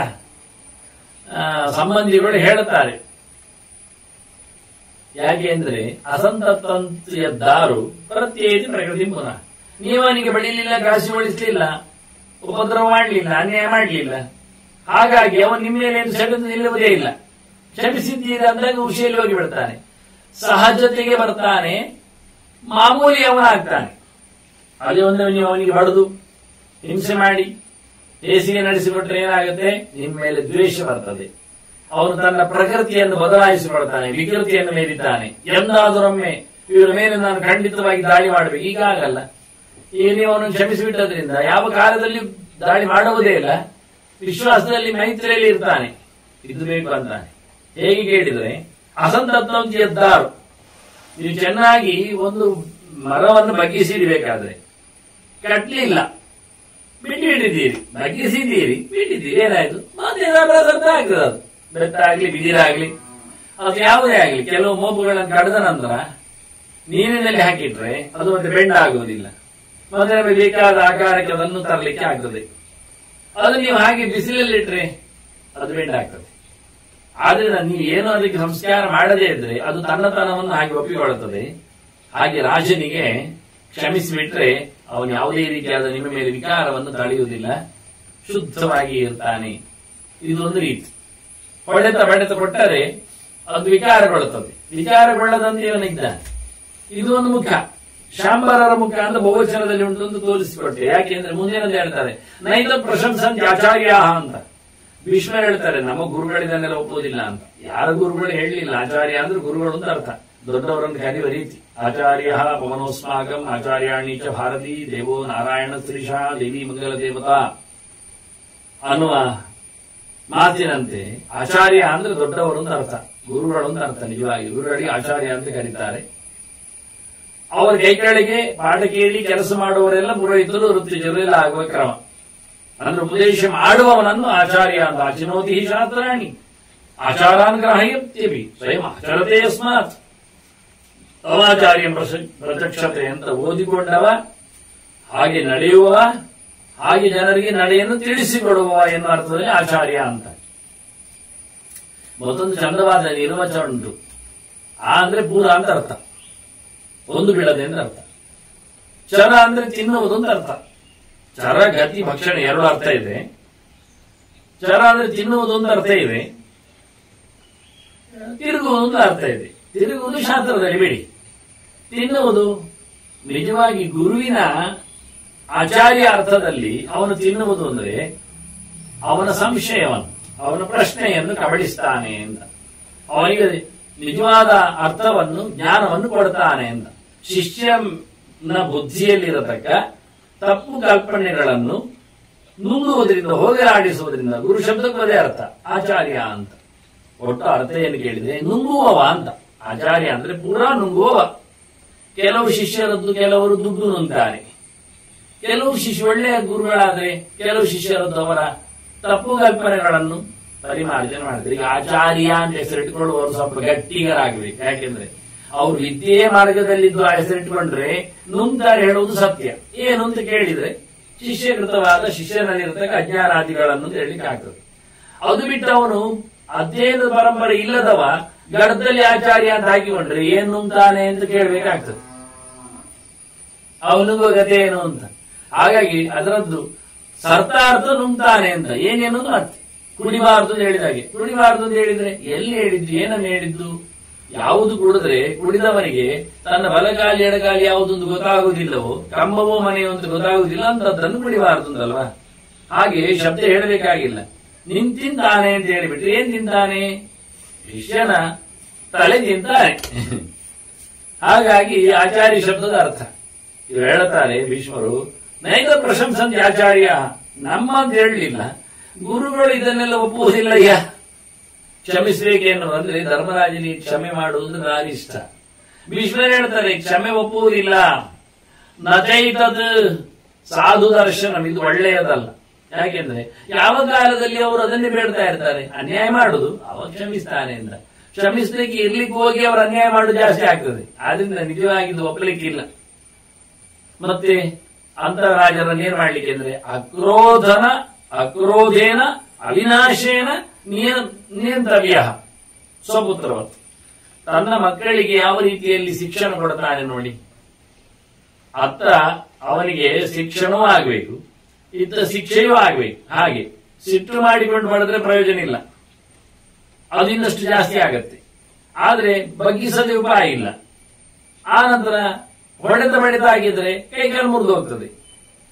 ಸಂಬಂಧಿಗಳು ಹೇಳುತ್ತಾರೆ. ಯಾಕೆ ಅಂದ್ರೆ ಅಸಂತತ್ವಂತ್ಯದ್ದಾರು ಪ್ರತ್ಯೇತಿ ಪ್ರಕೃತಿ ಪುನಃ. ನೀವನಿಗೆ ಬಡಿಲಿಲ್ಲ, ಘಾಸಿಗೊಳಿಸಲಿಲ್ಲ, ಉಪದ್ರವ ಮಾಡಲಿಲ್ಲ, ಅನ್ಯಾಯ ಮಾಡಲಿಲ್ಲ, ಹಾಗಾಗಿ ಅವನು ನಿಮ್ಮ ಮೇಲೆ ಏನು ಸೆಳೆದು ನಿಲ್ಲುವುದೇ ಇಲ್ಲ. ಕ್ಷಮಿಸಿದ್ದೀರ ಅಂದಾಗ ಖುಷಿಯಲ್ಲಿ ಹೋಗಿ ಬಿಡ್ತಾನೆ, ಸಹಜತೆಗೆ ಬರ್ತಾನೆ, ಮಾಮೂಲಿ ಅವನಾಗ್ತಾನೆ. ಅದೇ ಒಂದು ನೀವು ಅವನಿಗೆ ಬಡದು ಹಿಂಸೆ ಮಾಡಿ ಹೇಸಿಗೆ ನಡೆಸಿಕೊಟ್ರೆ ಏನಾಗುತ್ತೆ, ನಿಮ್ಮ ಮೇಲೆ ದ್ವೇಷ ಬರ್ತದೆ. ಅವನು ತನ್ನ ಪ್ರಕೃತಿಯನ್ನು ಬದಲಾಯಿಸಿಕೊಳ್ತಾನೆ, ವಿಕೃತಿಯನ್ನು ಮೇಲಿದ್ದಾನೆ. ಎಂದಾದರೊಮ್ಮೆ ಇವರ ಮೇಲೆ ನಾನು ಖಂಡಿತವಾಗಿ ದಾಳಿ ಮಾಡಬೇಕು, ಈಗ ಆಗಲ್ಲ. ಈಗ ನೀವು ಅವನನ್ನು ಕ್ಷಮಿಸಿಬಿಟ್ಟದ್ರಿಂದ ಯಾವ ಕಾಲದಲ್ಲಿ ದಾಳಿ ಮಾಡುವುದೇ ಇಲ್ಲ, ವಿಶ್ವಾಸದಲ್ಲಿ ಮೈತ್ರಿಯಲ್ಲಿ ಇರ್ತಾನೆ. ಇದು ಬೇಕು ಅಂತಾನೆ. ಹೇಗೆ ಕೇಳಿದ್ರೆ ಅಸಂತತ್ವಂತಿಯದ್ದಾರು, ನೀವು ಚೆನ್ನಾಗಿ ಒಂದು ಮರವನ್ನು ಬಗ್ಗಿಸಿಡಬೇಕಾದ್ರೆ ಕಟ್ಲಿಲ್ಲ, ಬಿಟ್ಟಿದ್ದೀರಿ, ಬಗ್ಗಿಸಿದ್ದೀರಿ, ಬಿಟ್ಟಿದ್ದೀರಿ, ಏನಾಯ್ತು ಮತ್ತೆ ಅರ್ಥ ಆಗ್ತದೆ. ಅದು ಬೆತ್ತ ಆಗ್ಲಿ, ಬಿದಿರಾಗ್ಲಿ, ಅದು ಯಾವುದೇ ಆಗ್ಲಿ, ಕೆಲವು ಮೋಪುಗಳನ್ನು ಕಳೆದ ನಂತರ ನೀರಿನಲ್ಲಿ ಹಾಕಿಟ್ರೆ ಅದು ಮತ್ತೆ ಬೆಂಡ ಆಗುವುದಿಲ್ಲ, ಮತ್ತೆ ನಮಗೆ ಬೇಕಾದ ಆಕಾರಕ್ಕೆ ಅದನ್ನು ತರಲಿಕ್ಕೆ ಆಗ್ತದೆ. ಅದು ನೀವು ಹಾಗೆ ಬಿಸಿಲಲ್ಲಿಟ್ರೆ ಅದು ಬೆಂಡ ಆಗ್ತದೆ. ಆದ್ರಿಂದ ನೀವು ಏನೋ ಅದಕ್ಕೆ ಸಂಸ್ಕಾರ ಮಾಡದೇ ಇದ್ರೆ ಅದು ತನ್ನತನವನ್ನು ಹಾಗೆ ಒಪ್ಪಿಕೊಳ್ಳುತ್ತದೆ. ಹಾಗೆ ರಾಜನಿಗೆ ಕ್ಷಮಿಸಿಬಿಟ್ರೆ ಅವನು ಯಾವುದೇ ರೀತಿಯಾದ ನಿಮ್ಮ ಮೇಲೆ ವಿಕಾರವನ್ನು ತಳೆಯುವುದಿಲ್ಲ, ಶುದ್ಧವಾಗಿ ಇರ್ತಾನೆ. ಇದೊಂದು ರೀತಿ. ಹೊಡೆತ ಕೊಟ್ಟರೆ ಅದು ವಿಕಾರಗೊಳ್ಳುತ್ತದೆ, ವಿಕಾರಗೊಳ್ಳದಂತೆ ಇವನಿದ್ದಾನೆ. ಇದು ಒಂದು ಮುಖ. ಶಾಂಬರರ ಮುಖ ಅಂತ ಬಹುವಚನದಲ್ಲಿ ಉಂಟು ಅಂತ ತೋರಿಸಿಕೊಟ್ಟೆ. ಯಾಕೆಂದ್ರೆ ಮುಂದಿನದು ಹೇಳ್ತಾರೆ, ನೈತ ಪ್ರಶಂಸಂತ ಆಚಾರ್ಯ ಅಂತ. ಭೀಷ್ಮರು ಹೇಳ್ತಾರೆ, ನಮ್ಮ ಗುರುಗಳಿದನ್ನೆಲ್ಲ ಒಪ್ಪುವುದಿಲ್ಲ ಅಂತ. ಯಾರ ಗುರುಗಳು ಹೇಳಲಿಲ್ಲ, ಆಚಾರ್ಯ ಅಂದ್ರೆ ಗುರುಗಳು ಅಂತ ಅರ್ಥ, ದೊಡ್ಡವರನ್ನು ಕರೆಯುವ ರೀತಿ. ಆಚಾರ್ಯ ಪವನೋಸ್ಮಾಕಂ ಆಚಾರ್ಯಾಣಿ ಚ ಭಾರತೀ ದೇವೋ ನಾರಾಯಣ ಶ್ರೀಶಾ ದೇವಿ ಮಂಗಲ ದೇವತಾ ಅನ್ನುವ ಮಾತಿನಂತೆ ಆಚಾರ್ಯ ಅಂದ್ರೆ ದೊಡ್ಡವರು ಅಂತ ಅರ್ಥ, ಗುರುಗಳು ಅಂತ ಅರ್ಥ. ನಿಜವಾಗಿ ಗುರುಗಳಿಗೆ ಆಚಾರ್ಯ ಅಂತ ಕರೀತಾರೆ. ಅವರ ಕೈ ಕೆಳಗೆ ಪಾಠ ಕೇಳಿ ಕೆಲಸ ಮಾಡುವವರೆಲ್ಲ ಪುರೋಹಿತರು, ವೃತ್ತಿಜರು ಎಲ್ಲ ಆಗುವ ಕ್ರಮ. ಅಂದ್ರೆ ಉಪದೇಶ ಮಾಡುವವನನ್ನು ಆಚಾರ್ಯ ಅಂತ. ಆಚಿನೋತಿ ಶಾಸ್ತ್ರಾಣಿ ಆಚಾರಾನ್ ಗ್ರಹಯತ್ಯಪಿ ಸ್ವಯಂ ಆಚರತೆ ಯಸ್ಮಾತ್ ಅವಾಚಾರ್ಯ ಪ್ರತ್ಯಕ್ಷತೆ ಅಂತ ಓದಿಕೊಂಡವ, ಹಾಗೆ ನಡೆಯುವ, ಹಾಗೆ ಜನರಿಗೆ ನಡೆಯನ್ನು ತಿಳಿಸಿಕೊಡುವ ಎನ್ನುವ ಅರ್ಥದಲ್ಲಿ ಆಚಾರ್ಯ ಅಂತ. ಮತ್ತೊಂದು ಚಂದವಾದ ನಿರ್ವಚನ ಉಂಟು. ಅಂದ್ರೆ ಪೂರ ಅಂತ ಅರ್ಥ, ಒಂದು ಬಿಡದೆ ಅಂತ ಅರ್ಥ. ಚರ ಅಂದ್ರೆ ತಿನ್ನುವುದು ಅಂತ ಅರ್ಥ. ಚರ ಗತಿ ಭಕ್ಷಣೆ ಎರಡು ಅರ್ಥ ಇದೆ. ಚರ ಅಂದ್ರೆ ತಿನ್ನುವುದು ಅಂತ ಅರ್ಥ ಇದೆ, ತಿರುಗುವುದು ಅಂತ ಅರ್ಥ ಇದೆ. ತಿರುಗುವುದು ಶಾಸ್ತ್ರದಲ್ಲಿ ಬಿಡಿ, ತಿನ್ನುವುದು ನಿಜವಾಗಿ ಗುರುವಿನ ಆಚಾರ್ಯ ಅರ್ಥದಲ್ಲಿ ಅವನು ತಿನ್ನುವುದು ಅಂದ್ರೆ ಅವನ ಸಂಶಯವನ್ನು, ಅವನ ಪ್ರಶ್ನೆಯನ್ನು ಕಬಳಿಸ್ತಾನೆ ಅಂತ, ಅವನಿಗೆ ನಿಜವಾದ ಅರ್ಥವನ್ನು ಜ್ಞಾನವನ್ನು ಕೊಡ್ತಾನೆ ಅಂತ. ಶಿಷ್ಯನ ಬುದ್ಧಿಯಲ್ಲಿರತಕ್ಕ ತಪ್ಪು ಕಲ್ಪನೆಗಳನ್ನು ನುಂಗುವುದರಿಂದ, ಹೋಗಲಾಡಿಸುವುದರಿಂದ, ಗುರು ಶಬ್ದಕ್ಕೂ ಅದೇ ಅರ್ಥ ಆಚಾರ್ಯ ಅಂತ. ಒಟ್ಟು ಅರ್ಥ ಏನು ಕೇಳಿದ್ರೆ ನುಂಗುವವ ಅಂತ. ಆಚಾರ್ಯ ಅಂದ್ರೆ ಪೂರಾ ನುಂಗುವವ. ಕೆಲವು ಶಿಷ್ಯರದ್ದು ಕೆಲವರು ದುಡ್ಡು ನುಂಗ್ತಾರೆ, ಕೆಲವು ಒಳ್ಳೆಯ ಗುರುಗಳಾದ್ರೆ ಕೆಲವು ಶಿಷ್ಯರದ್ದು ಅವರ ತಪ್ಪು ಕಲ್ಪನೆಗಳನ್ನು ಪರಿಮಾರ್ಜನೆ ಮಾಡ್ತಾರೆ. ಈಗ ಆಚಾರ್ಯ ಅಂತ ಹೆಸರಿಟ್ಟುಕೊಳ್ಳುವವರು ಸ್ವಲ್ಪ ಗಟ್ಟಿಗರಾಗಬೇಕು. ಯಾಕೆಂದ್ರೆ ಅವರು ವಿದ್ಯೆ ಮಾರ್ಗದಲ್ಲಿದ್ದು ಆ ಹೆಸರಿಟ್ಟುಕೊಂಡ್ರೆ ನುಂಗ್ತಾರೆ ಹೇಳುವುದು ಸತ್ಯ. ಏನು ಅಂತ ಕೇಳಿದ್ರೆ ಶಿಷ್ಯಕೃತವಾದ ಶಿಷ್ಯನಲ್ಲಿರತಕ್ಕ ಅಜ್ಞಾನಾದಿಗಳನ್ನು ಹೇಳಲಿಕ್ಕೆ ಆಗ್ತದೆ. ಅದು ಬಿಟ್ಟು ಅವನು ಅಧ್ಯಯನದ ಪರಂಪರೆ ಇಲ್ಲದವ ಗಡದಲ್ಲಿ ಆಚಾರ್ಯ ಅಂತ ಹಾಕಿಕೊಂಡ್ರೆ ಏನ್ ನುಂಗ್ತಾನೆ ಅಂತ ಕೇಳಬೇಕಾಗ್ತದೆ. ಅವನಿಗೂ ಗತೆ ಏನು ಅಂತ. ಹಾಗಾಗಿ ಅದರದ್ದು ಸರ್ತಾರ್ಥ ನುಂಗ್ತಾನೆ ಅಂತ. ಏನೇನೋದು ಅರ್ಥ. ಕುಡಿಬಾರದು ಅಂತ ಹೇಳಿದಾಗೆ, ಕುಡಿಬಾರದು ಅಂತ ಹೇಳಿದ್ರೆ ಎಲ್ಲಿ ಹೇಳಿದ್ದು, ಏನನ್ನು ಹೇಳಿದ್ದು? ಯಾವುದು ಕುಡಿದ್ರೆ ಕುಡಿದವನಿಗೆ ತನ್ನ ಬಲಗಾಲಿ ಎಡಗಾಲಿ ಯಾವುದೊಂದು ಗೊತ್ತಾಗುವುದಿಲ್ಲವೋ, ಕಂಬವೋ ಮನೆಯೋ ಅಂತ ಗೊತ್ತಾಗುವುದಿಲ್ಲ ಅಂತದ್ದನ್ನು ಕುಡಿಬಾರದು ಅಂತಲ್ವಾ? ಹಾಗೆ ಶಬ್ದ ಹೇಳಬೇಕಾಗಿಲ್ಲ. ನಿಂತಿಂತಾನೆ ಅಂತ ಹೇಳಿಬಿಟ್ರೆ ಏನ್ ತಿಂತಾನೆ? ಶಿಷ್ಯನ ತಲೆ ತಿಂತಾನೆ. ಹಾಗಾಗಿ ಆಚಾರ್ಯ ಶಬ್ದದ ಅರ್ಥ ಇವರು ಹೇಳ್ತಾರೆ ಭೀಷ್ಮರು, ನೈತ ಪ್ರಶಂಸಂತೆ ಆಚಾರ್ಯ, ನಮ್ಮ ಅಂತ ಹೇಳಲಿಲ್ಲ, ಗುರುಗಳು ಇದನ್ನೆಲ್ಲ ಒಪ್ಪುವುದಿಲ್ಲಯ್ಯ. ಕ್ಷಮಿಸಬೇಕೇನು ಅಂದ್ರೆ ಧರ್ಮರಾಜನಿಗೆ ಕ್ಷಮೆ ಮಾಡುವುದು ಭಾರಿ ಇಷ್ಟ. ಭೀಷ್ಮರು ಹೇಳ್ತಾರೆ ಕ್ಷಮೆ ಒಪ್ಪುವುದಿಲ್ಲ. ನಚೈತದ್ ಸಾಧು ದರ್ಶನ, ಇದು ಒಳ್ಳೆಯದಲ್ಲ. ಯಾಕೆಂದ್ರೆ ಯಾವ ಕಾಲದಲ್ಲಿ ಅವರು ಅದನ್ನೇ ಬೇಡ್ತಾ ಇರ್ತಾರೆ, ಅನ್ಯಾಯ ಮಾಡುದು ಅವ ಕ್ಷಮಿಸ್ತಾನೆ ಅಂತ. ಕ್ಷಮಿಸ್ಲಿಕ್ಕೆ ಇರ್ಲಿಕ್ಕೆ ಹೋಗಿ ಅವರು ಅನ್ಯಾಯ ಮಾಡುದು ಜಾಸ್ತಿ ಆಗ್ತದೆ. ಆದ್ರಿಂದ ನಿಜವಾಗಿದ್ದು ಒಪ್ಪಲಿಕ್ಕಿಲ್ಲ. ಮತ್ತೆ ಅಂತರಾಜರನ್ನು ಏನ್ ಮಾಡ್ಲಿಕ್ಕೆ ಅಂದ್ರೆ ಅಕ್ರೋಧೇನ ಅವಿನಾಶೇನ ನಿಯಂತ್ರವ್ಯ ಸ್ವಪುತ್ರವತ್. ತನ್ನ ಮಕ್ಕಳಿಗೆ ಯಾವ ರೀತಿಯಲ್ಲಿ ಶಿಕ್ಷಣ ಕೊಡ್ತಾನೆ ನೋಡಿ. ಅತ್ತ ಅವನಿಗೆ ಶಿಕ್ಷಣವೂ ಆಗ್ಬೇಕು, ಇತ್ತ ಶಿಕ್ಷೆಯೂ ಆಗ್ಬೇಕು. ಹಾಗೆ ಸಿಟ್ಟು ಮಾಡಿಕೊಂಡು ಮಾಡಿದ್ರೆ ಪ್ರಯೋಜನ ಇಲ್ಲ, ಅದು ಇನ್ನಷ್ಟು ಜಾಸ್ತಿ ಆಗತ್ತೆ. ಆದ್ರೆ ಬಗ್ಗಿಸದೆ ಉಪಾಯ ಇಲ್ಲ. ಆ ನಂತರ ಹೊಡೆತ ಆಗಿದ್ರೆ ಕೈಕಾಲು ಮುರಿದು ಹೋಗ್ತದೆ.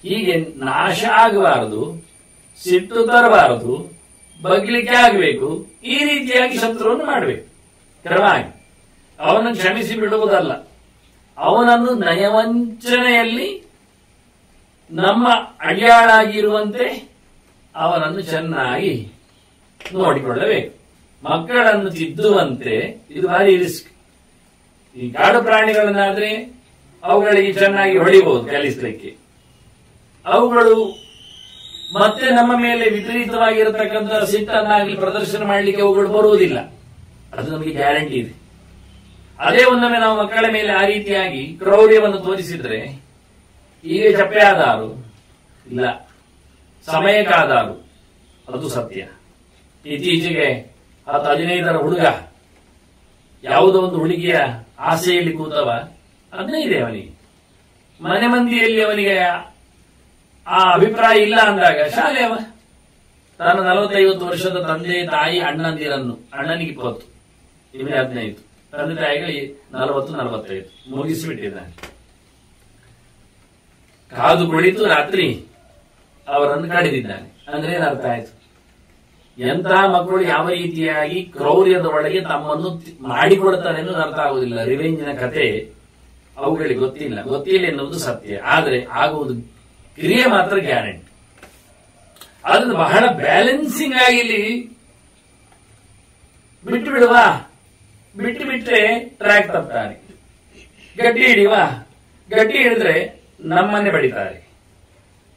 ಹೀಗೆ ನಾಶ ಆಗಬಾರದು, ಸಿಟ್ಟು ತರಬಾರದು, ಬಗ್ಲಿಕ್ಕೆ ಆಗಬೇಕು. ಈ ರೀತಿಯಾಗಿ ಶತ್ರುವನ್ನು ಮಾಡಬೇಕು ಕ್ರಮವಾಗಿ. ಅವನನ್ನು ಕ್ಷಮಿಸಿ ಬಿಡುವುದಲ್ಲ, ಅವನನ್ನು ನಯವಂಚನೆಯಲ್ಲಿ ನಮ್ಮ ಅಡಿಯಾಳಾಗಿರುವಂತೆ ಅವನನ್ನು ಚೆನ್ನಾಗಿ ನೋಡಿಕೊಳ್ಳಬೇಕು. ಮಕ್ಕಳನ್ನು ತಿದ್ದುವಂತೆ ಇದು ಭಾರಿ ರಿಸ್ಕ್. ಈ ಕಾಡು ಪ್ರಾಣಿಗಳನ್ನಾದ್ರೆ ಅವುಗಳಿಗೆ ಚೆನ್ನಾಗಿ ಹೊಡಿಬಹುದು ಕಲಿಸಲಿಕ್ಕೆ. ಅವುಗಳು ಮತ್ತೆ ನಮ್ಮ ಮೇಲೆ ವಿಪರೀತವಾಗಿರತಕ್ಕಂಥ ಸಿಟ್ಟನ್ನಾಗಲಿ ಪ್ರದರ್ಶನ ಮಾಡಲಿಕ್ಕೆ ಅವುಗಳು ಬರುವುದಿಲ್ಲ, ಅದು ನಮಗೆ ಗ್ಯಾರಂಟಿ ಇದೆ. ಅದೇ ಒಂದೊಮ್ಮೆ ನಾವು ಮಕ್ಕಳ ಮೇಲೆ ಆ ರೀತಿಯಾಗಿ ಕ್ರೌರ್ಯವನ್ನು ತೋರಿಸಿದ್ರೆ ಈಗ ಚಪ್ಪೆ ಆದಾರು ಇಲ್ಲ, ಸಮಯಕ್ಕಾದಾರು, ಅದು ಸತ್ಯ. ಇತ್ತೀಚೆಗೆ 10-15 ಹುಡುಗ ಯಾವುದೋ ಒಂದು ಹುಡುಗಿಯ ಆಸೆಯಲ್ಲಿ ಕೂತವ, 15 ಅವನಿಗೆ ಮನೆ ಮಂದಿಯಲ್ಲಿ ಅವನಿಗೆ ಆ ಅಭಿಪ್ರಾಯ ಇಲ್ಲ ಅಂದಾಗ ಶಾಲೆ ಅವ ತನ್ನ 40-50 ವರ್ಷದ ತಂದೆ ತಾಯಿ ಅಣ್ಣಂದಿರನ್ನು, ಅಣ್ಣನಿಗೆ 20, ಇವನಿಗೆ 15, ತಂದೆ ತಾಯಿಗಳಿಗೆ 40-45 ಮುಗಿಸಿಬಿಟ್ಟಿದ್ದಾನೆ. ಕಾದು ಕುಳಿತು ರಾತ್ರಿ ಅವರನ್ನು ಕಡಿದಿದ್ದಾನೆ. ಅಂದ್ರೆ ಏನರ್ಥ ಆಯ್ತು? ಎಂತಹ ಮಕ್ಕಳು ಯಾವ ರೀತಿಯಾಗಿ ಕ್ರೌರ್ಯದ ಒಳಗೆ ತಮ್ಮನ್ನು ಮಾಡಿಕೊಡ್ತಾರೆ ಅನ್ನೋದು ಅರ್ಥ ಆಗುವುದಿಲ್ಲ. ರಿವೆಂಜಿನ ಕತೆ ಅವುಗಳಿಗೆ ಗೊತ್ತಿಲ್ಲ ಎನ್ನುವುದು ಸತ್ಯ. ಆದರೆ ಆಗುವುದು ಕ್ರಿಯೆ ಮಾತ್ರ ಗ್ಯಾರಂಟಿ. ಅದನ್ನು ಬಹಳ ಬ್ಯಾಲೆನ್ಸಿಂಗ್ ಆಗಿ ಇಲ್ಲಿ ಬಿಟ್ಟು ಬಿಡುವ, ಬಿಟ್ಟು ಬಿಟ್ರೆ ಟ್ರ್ಯಾಕ್ ತಪ್ತಾರೆ. ಗಟ್ಟಿ ಹಿಡಿಯುವ, ಗಟ್ಟಿ ಹಿಡಿದ್ರೆ ನಮ್ಮನ್ನೇ ಬಡಿತಾರೆ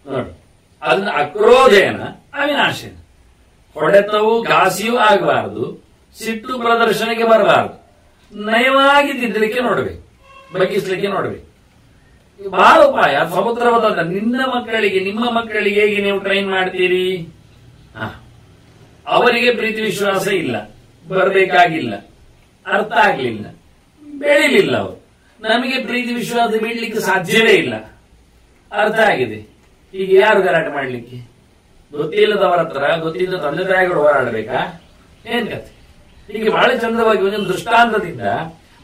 ನೋಡಿ. ಅದನ್ನ ಅಕ್ರೋಧೇನ ಅವಿನಾಶೇನ, ಹೊಡೆತವು ಘಾಸಿಯೂ ಆಗಬಾರದು, ಸಿಟ್ಟು ಪ್ರದರ್ಶನಕ್ಕೆ ಬರಬಾರದು, ನಯವಾಗಿ ತಿದ್ದಲಿಕ್ಕೆ ನೋಡ್ಬೇಕು, ಬಗ್ಗಿಸ್ಲಿಕ್ಕೆ ನೋಡ್ಬೇಕು. ಬಹಳ ಉಪಾಯ ಸಮುದ್ರವಾದ ನಿನ್ನ ಮಕ್ಕಳಿಗೆ, ನಿಮ್ಮ ಮಕ್ಕಳಿಗೆ ಹೇಗೆ ನೀವು ಟ್ರೈನ್ ಮಾಡ್ತೀರಿ? ಅವರಿಗೆ ಪ್ರೀತಿ ವಿಶ್ವಾಸ ಇಲ್ಲ, ಬರಬೇಕಾಗಿಲ್ಲ, ಅರ್ಥ ಆಗ್ಲಿಲ್ಲ, ಬೆಳಿಲಿಲ್ಲ ಅವರು. ನಮಗೆ ಪ್ರೀತಿ ವಿಶ್ವಾಸ ಬಿಡ್ಲಿಕ್ಕೆ ಸಾಧ್ಯವೇ ಇಲ್ಲ, ಅರ್ಥ ಆಗಿದೆ. ಈಗ ಯಾರು ಗಲಾಟೆ ಮಾಡ್ಲಿಕ್ಕೆ? ಗೊತ್ತಿಲ್ಲದವರ ಹತ್ರ ಗೊತ್ತಿದ್ದ ತಂದೆ ತಾಯಿಗಳು ಹೋರಾಡಬೇಕಾ? ಏನ್ ಕತೆ? ಹೀಗೆ ಬಹಳ ಚಂದ್ರವಾಗಿ ಒಂದೊಂದು ದೃಷ್ಟಾಂತದಿಂದ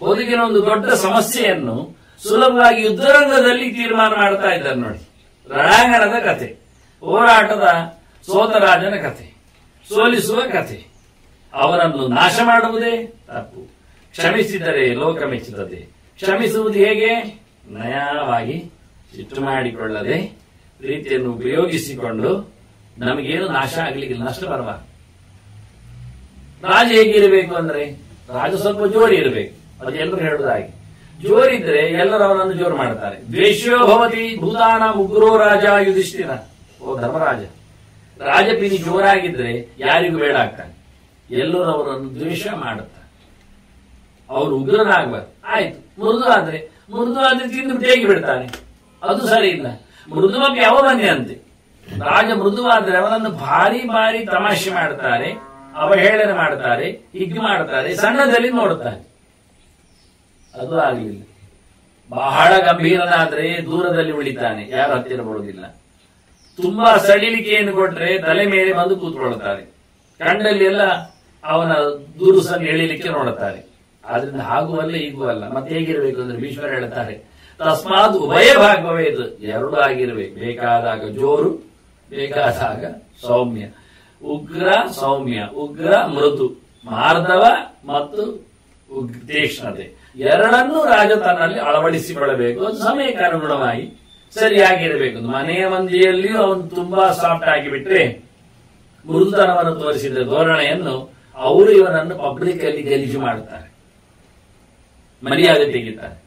ಬದುಕಿನ ಒಂದು ದೊಡ್ಡ ಸಮಸ್ಯೆಯನ್ನು ಸುಲಭವಾಗಿ ಯುದ್ಧರಂಗದಲ್ಲಿ ತೀರ್ಮಾನ ಮಾಡ್ತಾ ಇದ್ದಾರೆ ನೋಡಿ. ರಣಾಂಗಣದ ಕಥೆ, ಹೋರಾಟದ ಸೋತರಾಜನ ಕಥೆ, ಸೋಲಿಸುವ ಕಥೆ. ಅವರನ್ನು ನಾಶ ಮಾಡುವುದೇ ತಪ್ಪು. ಕ್ಷಮಿಸಿದರೆ ಲೋಕ ಮೆಚ್ಚುತ್ತದೆ. ಕ್ಷಮಿಸುವುದು ಹೇಗೆ? ನಯವಾಗಿ, ಸಿಟ್ಟು ಮಾಡಿಕೊಳ್ಳದೆ, ಪ್ರೀತಿಯನ್ನು ಉಪಯೋಗಿಸಿಕೊಂಡು ನಮಗೇನು ನಾಶ ಆಗ್ಲಿಕ್ಕಿಲ್ಲ, ನಷ್ಟ ಬರಬಾರದು. ರಾಜ ಹೇಗಿರಬೇಕು ಅಂದ್ರೆ, ರಾಜ ಸ್ವಲ್ಪ ಜೋರಿ ಇರಬೇಕು. ಅದು ಎಲ್ಲರೂ ಹೇಳುವುದಾಗಿ. ಜೋರಿದ್ರೆ ಎಲ್ಲರೂ ಅವನನ್ನು ಜೋರು ಮಾಡ್ತಾರೆ. ದ್ವೇಷ್ಯೋ ಭವತಿ ಭೂತಾನ ಉಗ್ರೋ ರಾಜ ಯುಧಿಷ್ಠಿರ. ಓ ಧರ್ಮರಾಜ, ರಾಜಪಿನಿ ಜೋರಾಗಿದ್ರೆ ಯಾರಿಗೂ ಬೇಡ ಆಗ್ತಾನೆ, ಎಲ್ಲರೂ ಅವರನ್ನು ದ್ವೇಷ ಮಾಡುತ್ತಾರೆ. ಅವರು ಉಗ್ರನಾಗಬಾರ್ದು. ಆಯ್ತು, ಮೃದು ಆದ್ರೆ ತಿಂದು ಹೇಗೆ ಬಿಡ್ತಾನೆ, ಅದು ಸರಿ ಇಲ್ಲ. ಮೃದುವಾಗಿ ಅವಮಾನ್ಯ ಅಂತೆ. ರಾಜ ಮೃದುವಾದ್ರೆ ಅವನನ್ನು ಭಾರಿ ಭಾರಿ ತಮಾಷೆ ಮಾಡ್ತಾರೆ, ಅವಹೇಳನೆ ಮಾಡ್ತಾರೆ, ಹಿಗ್ಗು ಮಾಡ್ತಾರೆ, ಸಣ್ಣದಲ್ಲಿ ನೋಡುತ್ತಾರೆ. ಅದು ಆಗಲಿಲ್ಲ. ಬಹಳ ಗಂಭೀರನಾದ್ರೆ ದೂರದಲ್ಲಿ ಉಳಿತಾನೆ, ಯಾರು ಹತ್ತಿರ ಬರುವುದಿಲ್ಲ. ತುಂಬಾ ಸಡಿಲಿಕೆಯನ್ನು ಕೊಟ್ರೆ ತಲೆ ಮೇಲೆ ಬಂದು ಕೂತ್ಕೊಳ್ತಾರೆ, ಕಂಡಲ್ಲಿ ಎಲ್ಲ ಅವನ ದುರುಸನ್ನು ಎಳಿಲಿಕ್ಕೆ ನೋಡುತ್ತಾರೆ. ಆದ್ರಿಂದ ಆಗುವಲ್ಲ ಹೀಗೂ ಅಲ್ಲ. ಮತ್ತೆ ಹೇಗಿರ್ಬೇಕು ಅಂದ್ರೆ ಭೀಷ್ಮರು ಹೇಳ್ತಾರೆ, ತಸ್ಮಾತ್ ಉಭಯ ಭಾಗವೇ ಇದು, ಎರಡೂ ಆಗಿರ್ಬೇಕು. ಬೇಕಾದಾಗ ಜೋರು, ಬೇಕಾದಾಗ ಸೌಮ್ಯ. ಉಗ್ರ ಸೌಮ್ಯ, ಉಗ್ರ ಮೃದು, ಮಾರ್ಧವ ಮತ್ತು ತೀಕ್ಷ್ಣತೆ ಎರಡನ್ನೂ ರಾಜ ತನ್ನಲ್ಲಿ ಅಳವಡಿಸಿಕೊಳ್ಳಬೇಕು. ಅದು ಸಮಯಕ್ಕೆ ಅನುಗುಣವಾಗಿ ಸರಿಯಾಗಿರಬೇಕು. ಮನೆಯ ಮಂದಿಯಲ್ಲಿಯೂ ಅವನು ತುಂಬಾ ಸಾಫ್ಟ್ ಆಗಿಬಿಟ್ರೆ, ಮೃದುತನವನ್ನು ತೋರಿಸಿದ ಧೋರಣೆಯನ್ನು ಅವರು ಇವನನ್ನು ಪಬ್ಲಿಕ್ ಅಲ್ಲಿ ಗಲೀಜು ಮಾಡುತ್ತಾರೆ, ಮರ್ಯಾದೆ ತೆಗಿತಾರೆ.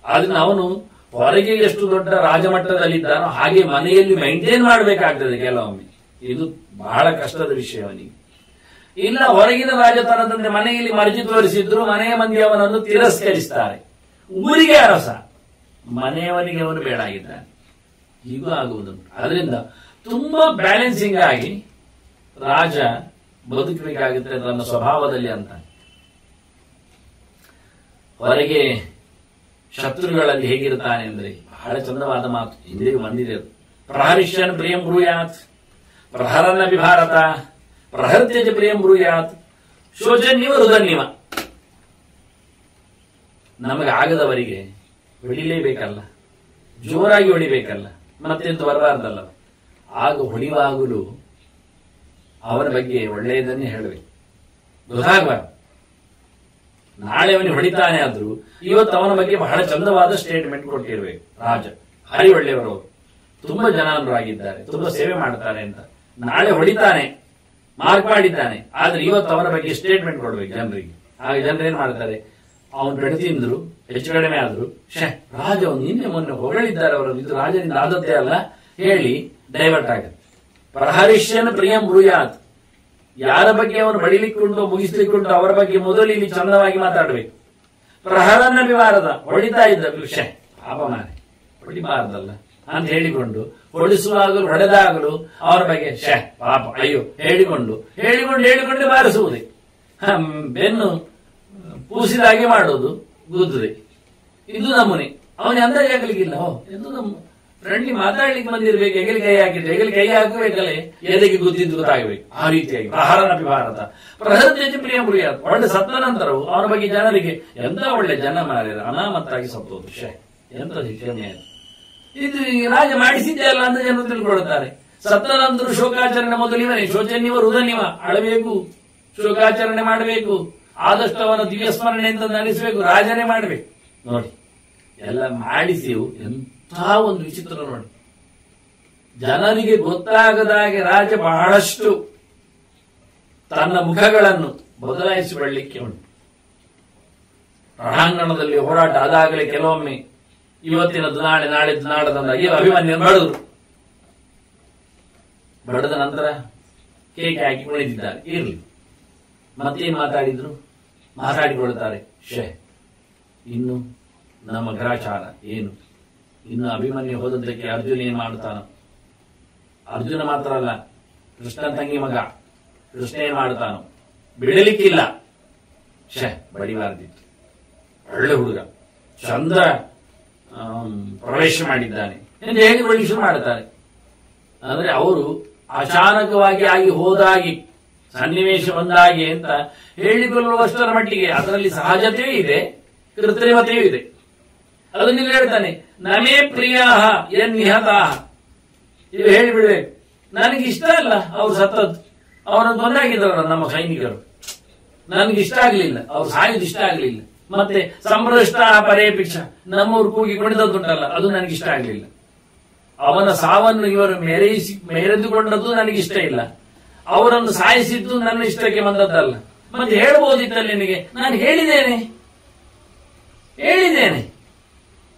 ಅದನ್ನ ಅವನು ಹೊರಗೆ ಎಷ್ಟು ದೊಡ್ಡ ರಾಜಮಟ್ಟದಲ್ಲಿದ್ದಾನೋ ಹಾಗೆ ಮನೆಯಲ್ಲಿ ಮೈಂಟೈನ್ ಮಾಡಬೇಕಾಗ್ತದೆ ಕೆಲವೊಮ್ಮೆ. ಇದು ಬಹಳ ಕಷ್ಟದ ವಿಷಯ ಅವನಿಗೆ. ಇಲ್ಲ, ಹೊರಗಿನ ರಾಜತನದಂತೆ ಮನೆಯಲ್ಲಿ ಮರ್ಜಿ ತೋರಿಸಿದ್ರು ಮನೆಯ ಮಂದಿ ಅವನನ್ನು ತಿರಸ್ಕರಿಸ್ತಾರೆ. ಊರಿಗೆ ಅರಸ, ಮನೆಯವನಿಗೆ ಅವನು ಬೇಡ ಆಗಿದ್ದಾನೆ. ಹೀಗೂ ಆಗುವುದುಂಟು. ಅದರಿಂದ ತುಂಬಾ ಬ್ಯಾಲೆನ್ಸಿಂಗ್ ಆಗಿ ರಾಜ ಬದುಕಬೇಕಾಗುತ್ತೆ ತನ್ನ ಸ್ವಭಾವದಲ್ಲಿ ಅಂತ. ಹೊರಗೆ ಶತ್ರುಗಳಲ್ಲಿ ಹೇಗಿರ್ತಾನೆ ಅಂದ್ರೆ ಬಹಳ ಚಂದವಾದ ಮಾತು ಹಿಂದೆಗೂ ಬಂದಿದೆ. ಪ್ರಹರಿಷ್ಯನ್ ಪ್ರಿಯಂ ಬ್ರೂಯಾತ್, ಪ್ರಹರನ ವಿಭಾರತ, ಪ್ರಹರ್ತ್ಯಜ ಪ್ರಿಯಂ ಬ್ರೂಯಾತ್, ಶೋಚನ್ಯವ ಹೃದನ್ಯವ. ನಮಗೆ ಆಗದವರಿಗೆ ಹೊಡಿಲೇಬೇಕಲ್ಲ, ಜೋರಾಗಿ ಹೊಡಿಬೇಕಲ್ಲ, ಮತ್ತೆಂತ ಬರಬಾರ್ದಲ್ಲ. ಆಗ ಹೊಡಿವಾಗಲೂ ಅವನ ಬಗ್ಗೆ ಒಳ್ಳೆಯದನ್ನೇ ಹೇಳಬೇಕು, ಗೊತ್ತಾಗಬಾರ್ದು. ನಾಳೆ ಅವನಿಗೆ ಹೊಡಿತಾನೆ ಆದ್ರೂ ಇವತ್ತು ಅವನ ಬಗ್ಗೆ ಬಹಳ ಚಂದವಾದ ಸ್ಟೇಟ್ಮೆಂಟ್ ಕೊಟ್ಟಿರ್ಬೇಕು. ರಾಜ ಭಾರಿ ಒಳ್ಳೆಯವರು, ತುಂಬಾ ಜನಾನುರಾಗಿದ್ದಾರೆ, ತುಂಬಾ ಸೇವೆ ಮಾಡ್ತಾರೆ ಅಂತ. ನಾಳೆ ಹೊಡಿತಾನೆ, ಮಾರ್ಕ್ ಮಾಡಿದ್ದಾನೆ, ಆದ್ರೆ ಇವತ್ತು ಅವನ ಬಗ್ಗೆ ಸ್ಟೇಟ್ಮೆಂಟ್ ಕೊಡ್ಬೇಕು ಜನರಿಗೆ. ಆಗ ಜನರು ಏನ್ ಮಾಡ್ತಾರೆ, ಅವನು ಬೆಳೆ ತಿಂದ್ರು, ಹೆಚ್ಚು ಕಡಿಮೆ ಆದ್ರು, ರಾಜ ಅವನು ನಿನ್ನೆ ಮೊನ್ನೆ ಹೊಗಳಿದ್ದಾರೆ ಅವರು, ಇದು ರಾಜನಿಂದ ಆದದ್ದೇ ಅಲ್ಲ ಹೇಳಿ ಡೈವರ್ಟ್ ಆಗುತ್ತೆ. ಪ್ರಹರಿಷ್ಯನ ಪ್ರಿಯಂ ಬ್ರೂಯಾತ್, ಯಾರ ಬಗ್ಗೆ ಅವನು ಬಡಿಲಿಕ್ಕುಂಟು ಮುಗಿಸ್ಲಿಕ್ಕುಂಟು ಅವರ ಬಗ್ಗೆ ಮೊದಲು ಇಲ್ಲಿ ಚಂದವಾಗಿ ಮಾತಾಡಬೇಕು. ಪ್ರಹರನ ವಿವಾರದ, ಹೊಡಿತಾ ಇದ್ದ ಪಾಪಮಾನೆ ಹೊಡಿಬಾರ್ದಲ್ಲ ಅಂತ ಹೇಳಿಕೊಂಡು, ಹೊಡಿಸುವಾಗಲೂ ಹೊಡೆದಾಗಲೂ ಅವರ ಬಗ್ಗೆ ಪಾಪ ಅಯ್ಯೋ ಹೇಳಿಕೊಂಡು ಬಾರಿಸುವುದೇ. ಬೆನ್ನು ಪೂಸಿದಾಗೆ ಮಾಡೋದು, ಗುದ್ದುದೆ. ಇದು ನಮೂನೆ. ಅವನಿಗೆ ಅಂದಾಜು ಹಾಕಲಿಕ್ಕಿಲ್ಲ. ಎಂದು ನಮ್ಮ ಫ್ರೆಂಡ್ಲಿ ಮಾತಾಡ್ಲಿಕ್ಕೆ ಬಂದಿರ್ಬೇಕು, ಹೆಗಲಿ ಕೈ ಹಾಕಿದ್ರೆ ಹೆಗಲಿ ಕೈ ಹಾಕಬೇಕಲ್ಲೇ, ಎದೆಗೆ ಗುದ್ದಿದ್ದು ಗೊತ್ತಾಗಬೇಕು. ಆ ರೀತಿಯಾಗಿ ಪ್ರಹರನ ಭಾರತ ಪ್ರಹೃತ್ಯ ಪ್ರಿಯ ಪ್ರಿಯ. ಒಳ್ಳೆ ಸತ್ತ ನಂತರವು ಅವನ ಬಗ್ಗೆ ಜನರಿಗೆ ಎಂತ ಒಳ್ಳೆ ಜನ ಮಾರಿದ ಅನಾಮತ್ತಾಗಿ ಸತ್ತೋದು, ಎಂತ ಶಿಕ್ಷಣೆ. ಇದು ರಾಜ ಮಾಡಿಸಿದ್ದೆ ಅಲ್ಲ ಅಂತ ಜನರು ತಿಳ್ಕೊಳ್ತಾರೆ. ಸತ್ತ ನಂತರ ಶೋಕಾಚರಣೆ ಮೊದಲು ಇವನೇ, ಶೋಚನ್ಯವ ಹೃದಯನಿವ, ಅಳಬೇಕು, ಶೋಕಾಚರಣೆ ಮಾಡಬೇಕು, ಆದಷ್ಟು ಅವನ ದಿವ್ಯ ಸ್ಮರಣೆ ಅಂತ ನಡೆಸಬೇಕು, ರಾಜನೇ ಮಾಡಬೇಕು. ನೋಡಿ ಎಲ್ಲ ಮಾಡಿಸಿವು ಎಂಥ ಒಂದು ವಿಚಿತ್ರ ನೋಡಿ. ಜನರಿಗೆ ಗೊತ್ತಾಗದಾಗೆ ರಾಜ ಬಹಳಷ್ಟು ತನ್ನ ಮುಖಗಳನ್ನು ಬದಲಾಯಿಸಿಕೊಳ್ಳಲಿಕ್ಕೆ ಉಂಟು. ರಣಾಂಗಣದಲ್ಲಿ ಹೋರಾಟ ಆದಾಗಲೇ ಕೆಲವೊಮ್ಮೆ ಇವತ್ತಿನದ್ದು ನಾಳೆ, ನಾಳಿದ್ದು ನಾಡದಂದ ಅಭಿಮನ್ಯನ ಬಡದ್ರು. ಬಡದ ನಂತರ ಕೇಕೆ ಹಾಕಿ ಕುಳಿತಿದ್ದಾರೆ. ಇರಲಿ, ಮತ್ತೇನು ಮಾತಾಡಿದ್ರು? ಮಾತಾಡಿಕೊಳ್ತಾರೆ, ಇನ್ನು ನಮ್ಮ ಗ್ರಾಚಾರ ಏನು? ಇನ್ನು ಅಭಿಮನ್ಯು ಹೋದದ್ದಕ್ಕೆ ಅರ್ಜುನ ಏನ್ ಮಾಡ್ತಾನ? ಅರ್ಜುನ ಮಾತ್ರ ಅಲ್ಲ, ಕೃಷ್ಣನ ತಂಗಿ ಮಗ ಕೃಷ್ಣ ಏನ್ ಮಾಡ್ತಾನೋ ಬಿಡಲಿಕ್ಕಿಲ್ಲ. ಬಡಿಬಾರ್ದಿತ್ತು. ಒಳ್ಳೆ ಹುಡುಗ, ಚಂದ ಪ್ರವೇಶ ಮಾಡಿದ್ದಾನೆ ಎಂದು ಹೇಳಿ ಬಳಿ ಶುರು ಮಾಡ್ತಾರೆ. ಅಂದ್ರೆ ಅವರು ಅಚಾನಕವಾಗಿ ಆಗಿ ಹೋದಾಗಿ ಸನ್ನಿವೇಶ ಬಂದಾಗಿ ಅಂತ ಹೇಳಿಕೊಳ್ಳುವಷ್ಟರ ಮಟ್ಟಿಗೆ ಅದರಲ್ಲಿ ಸಹಜತೆಯೂ ಇದೆ, ಕೃತ್ರಿಮತೆಯೂ ಇದೆ. ಅದನ್ನೆಲ್ಲ ಹೇಳ್ತಾನೆ, ನಮೇ ಪ್ರಿಯ ಎನ್ ನಿಹತಾಹ. ಇದು ಹೇಳಿಬಿಡ್ಬೇಕು, ನನಗೆ ಇಷ್ಟ ಅಲ್ಲ ಅವ್ರು ಸತ್ತದ್ದು. ಅವರನ್ನು ಕೊಂದಾಗಿದ್ರಲ್ಲ ನಮ್ಮ ಸೈನಿಕರು, ನನಗೆ ಇಷ್ಟ ಆಗ್ಲಿಲ್ಲ, ಅವ್ರು ಸಾಯುದು ಇಷ್ಟ ಆಗ್ಲಿಲ್ಲ. ಮತ್ತೆ ಸಂಭ್ರಷ್ಟ ಪರೇಪಿಕ್ಷ, ನಮ್ಮವ್ರು ಕೂಗಿ ಕುಣಿದದ್ದುಂಟಲ್ಲ, ಅದು ನನಗೆ ಇಷ್ಟ ಆಗ್ಲಿಲ್ಲ. ಅವನ ಸಾವನ್ನು ಇವರು ಮೆರೆದುಕೊಂಡದ್ದು ನನಗಿಷ್ಟ ಇಲ್ಲ. ಅವರನ್ನು ಸಾಯಿಸಿದ್ದು ನನ್ನ ಇಷ್ಟಕ್ಕೆ ಬಂದದ್ದಲ್ಲ. ಮತ್ತೆ ಹೇಳ್ಬೋದಿತ್ತಲ್ಲ ನಿನಗೆ, ನಾನು ಹೇಳಿದ್ದೇನೆ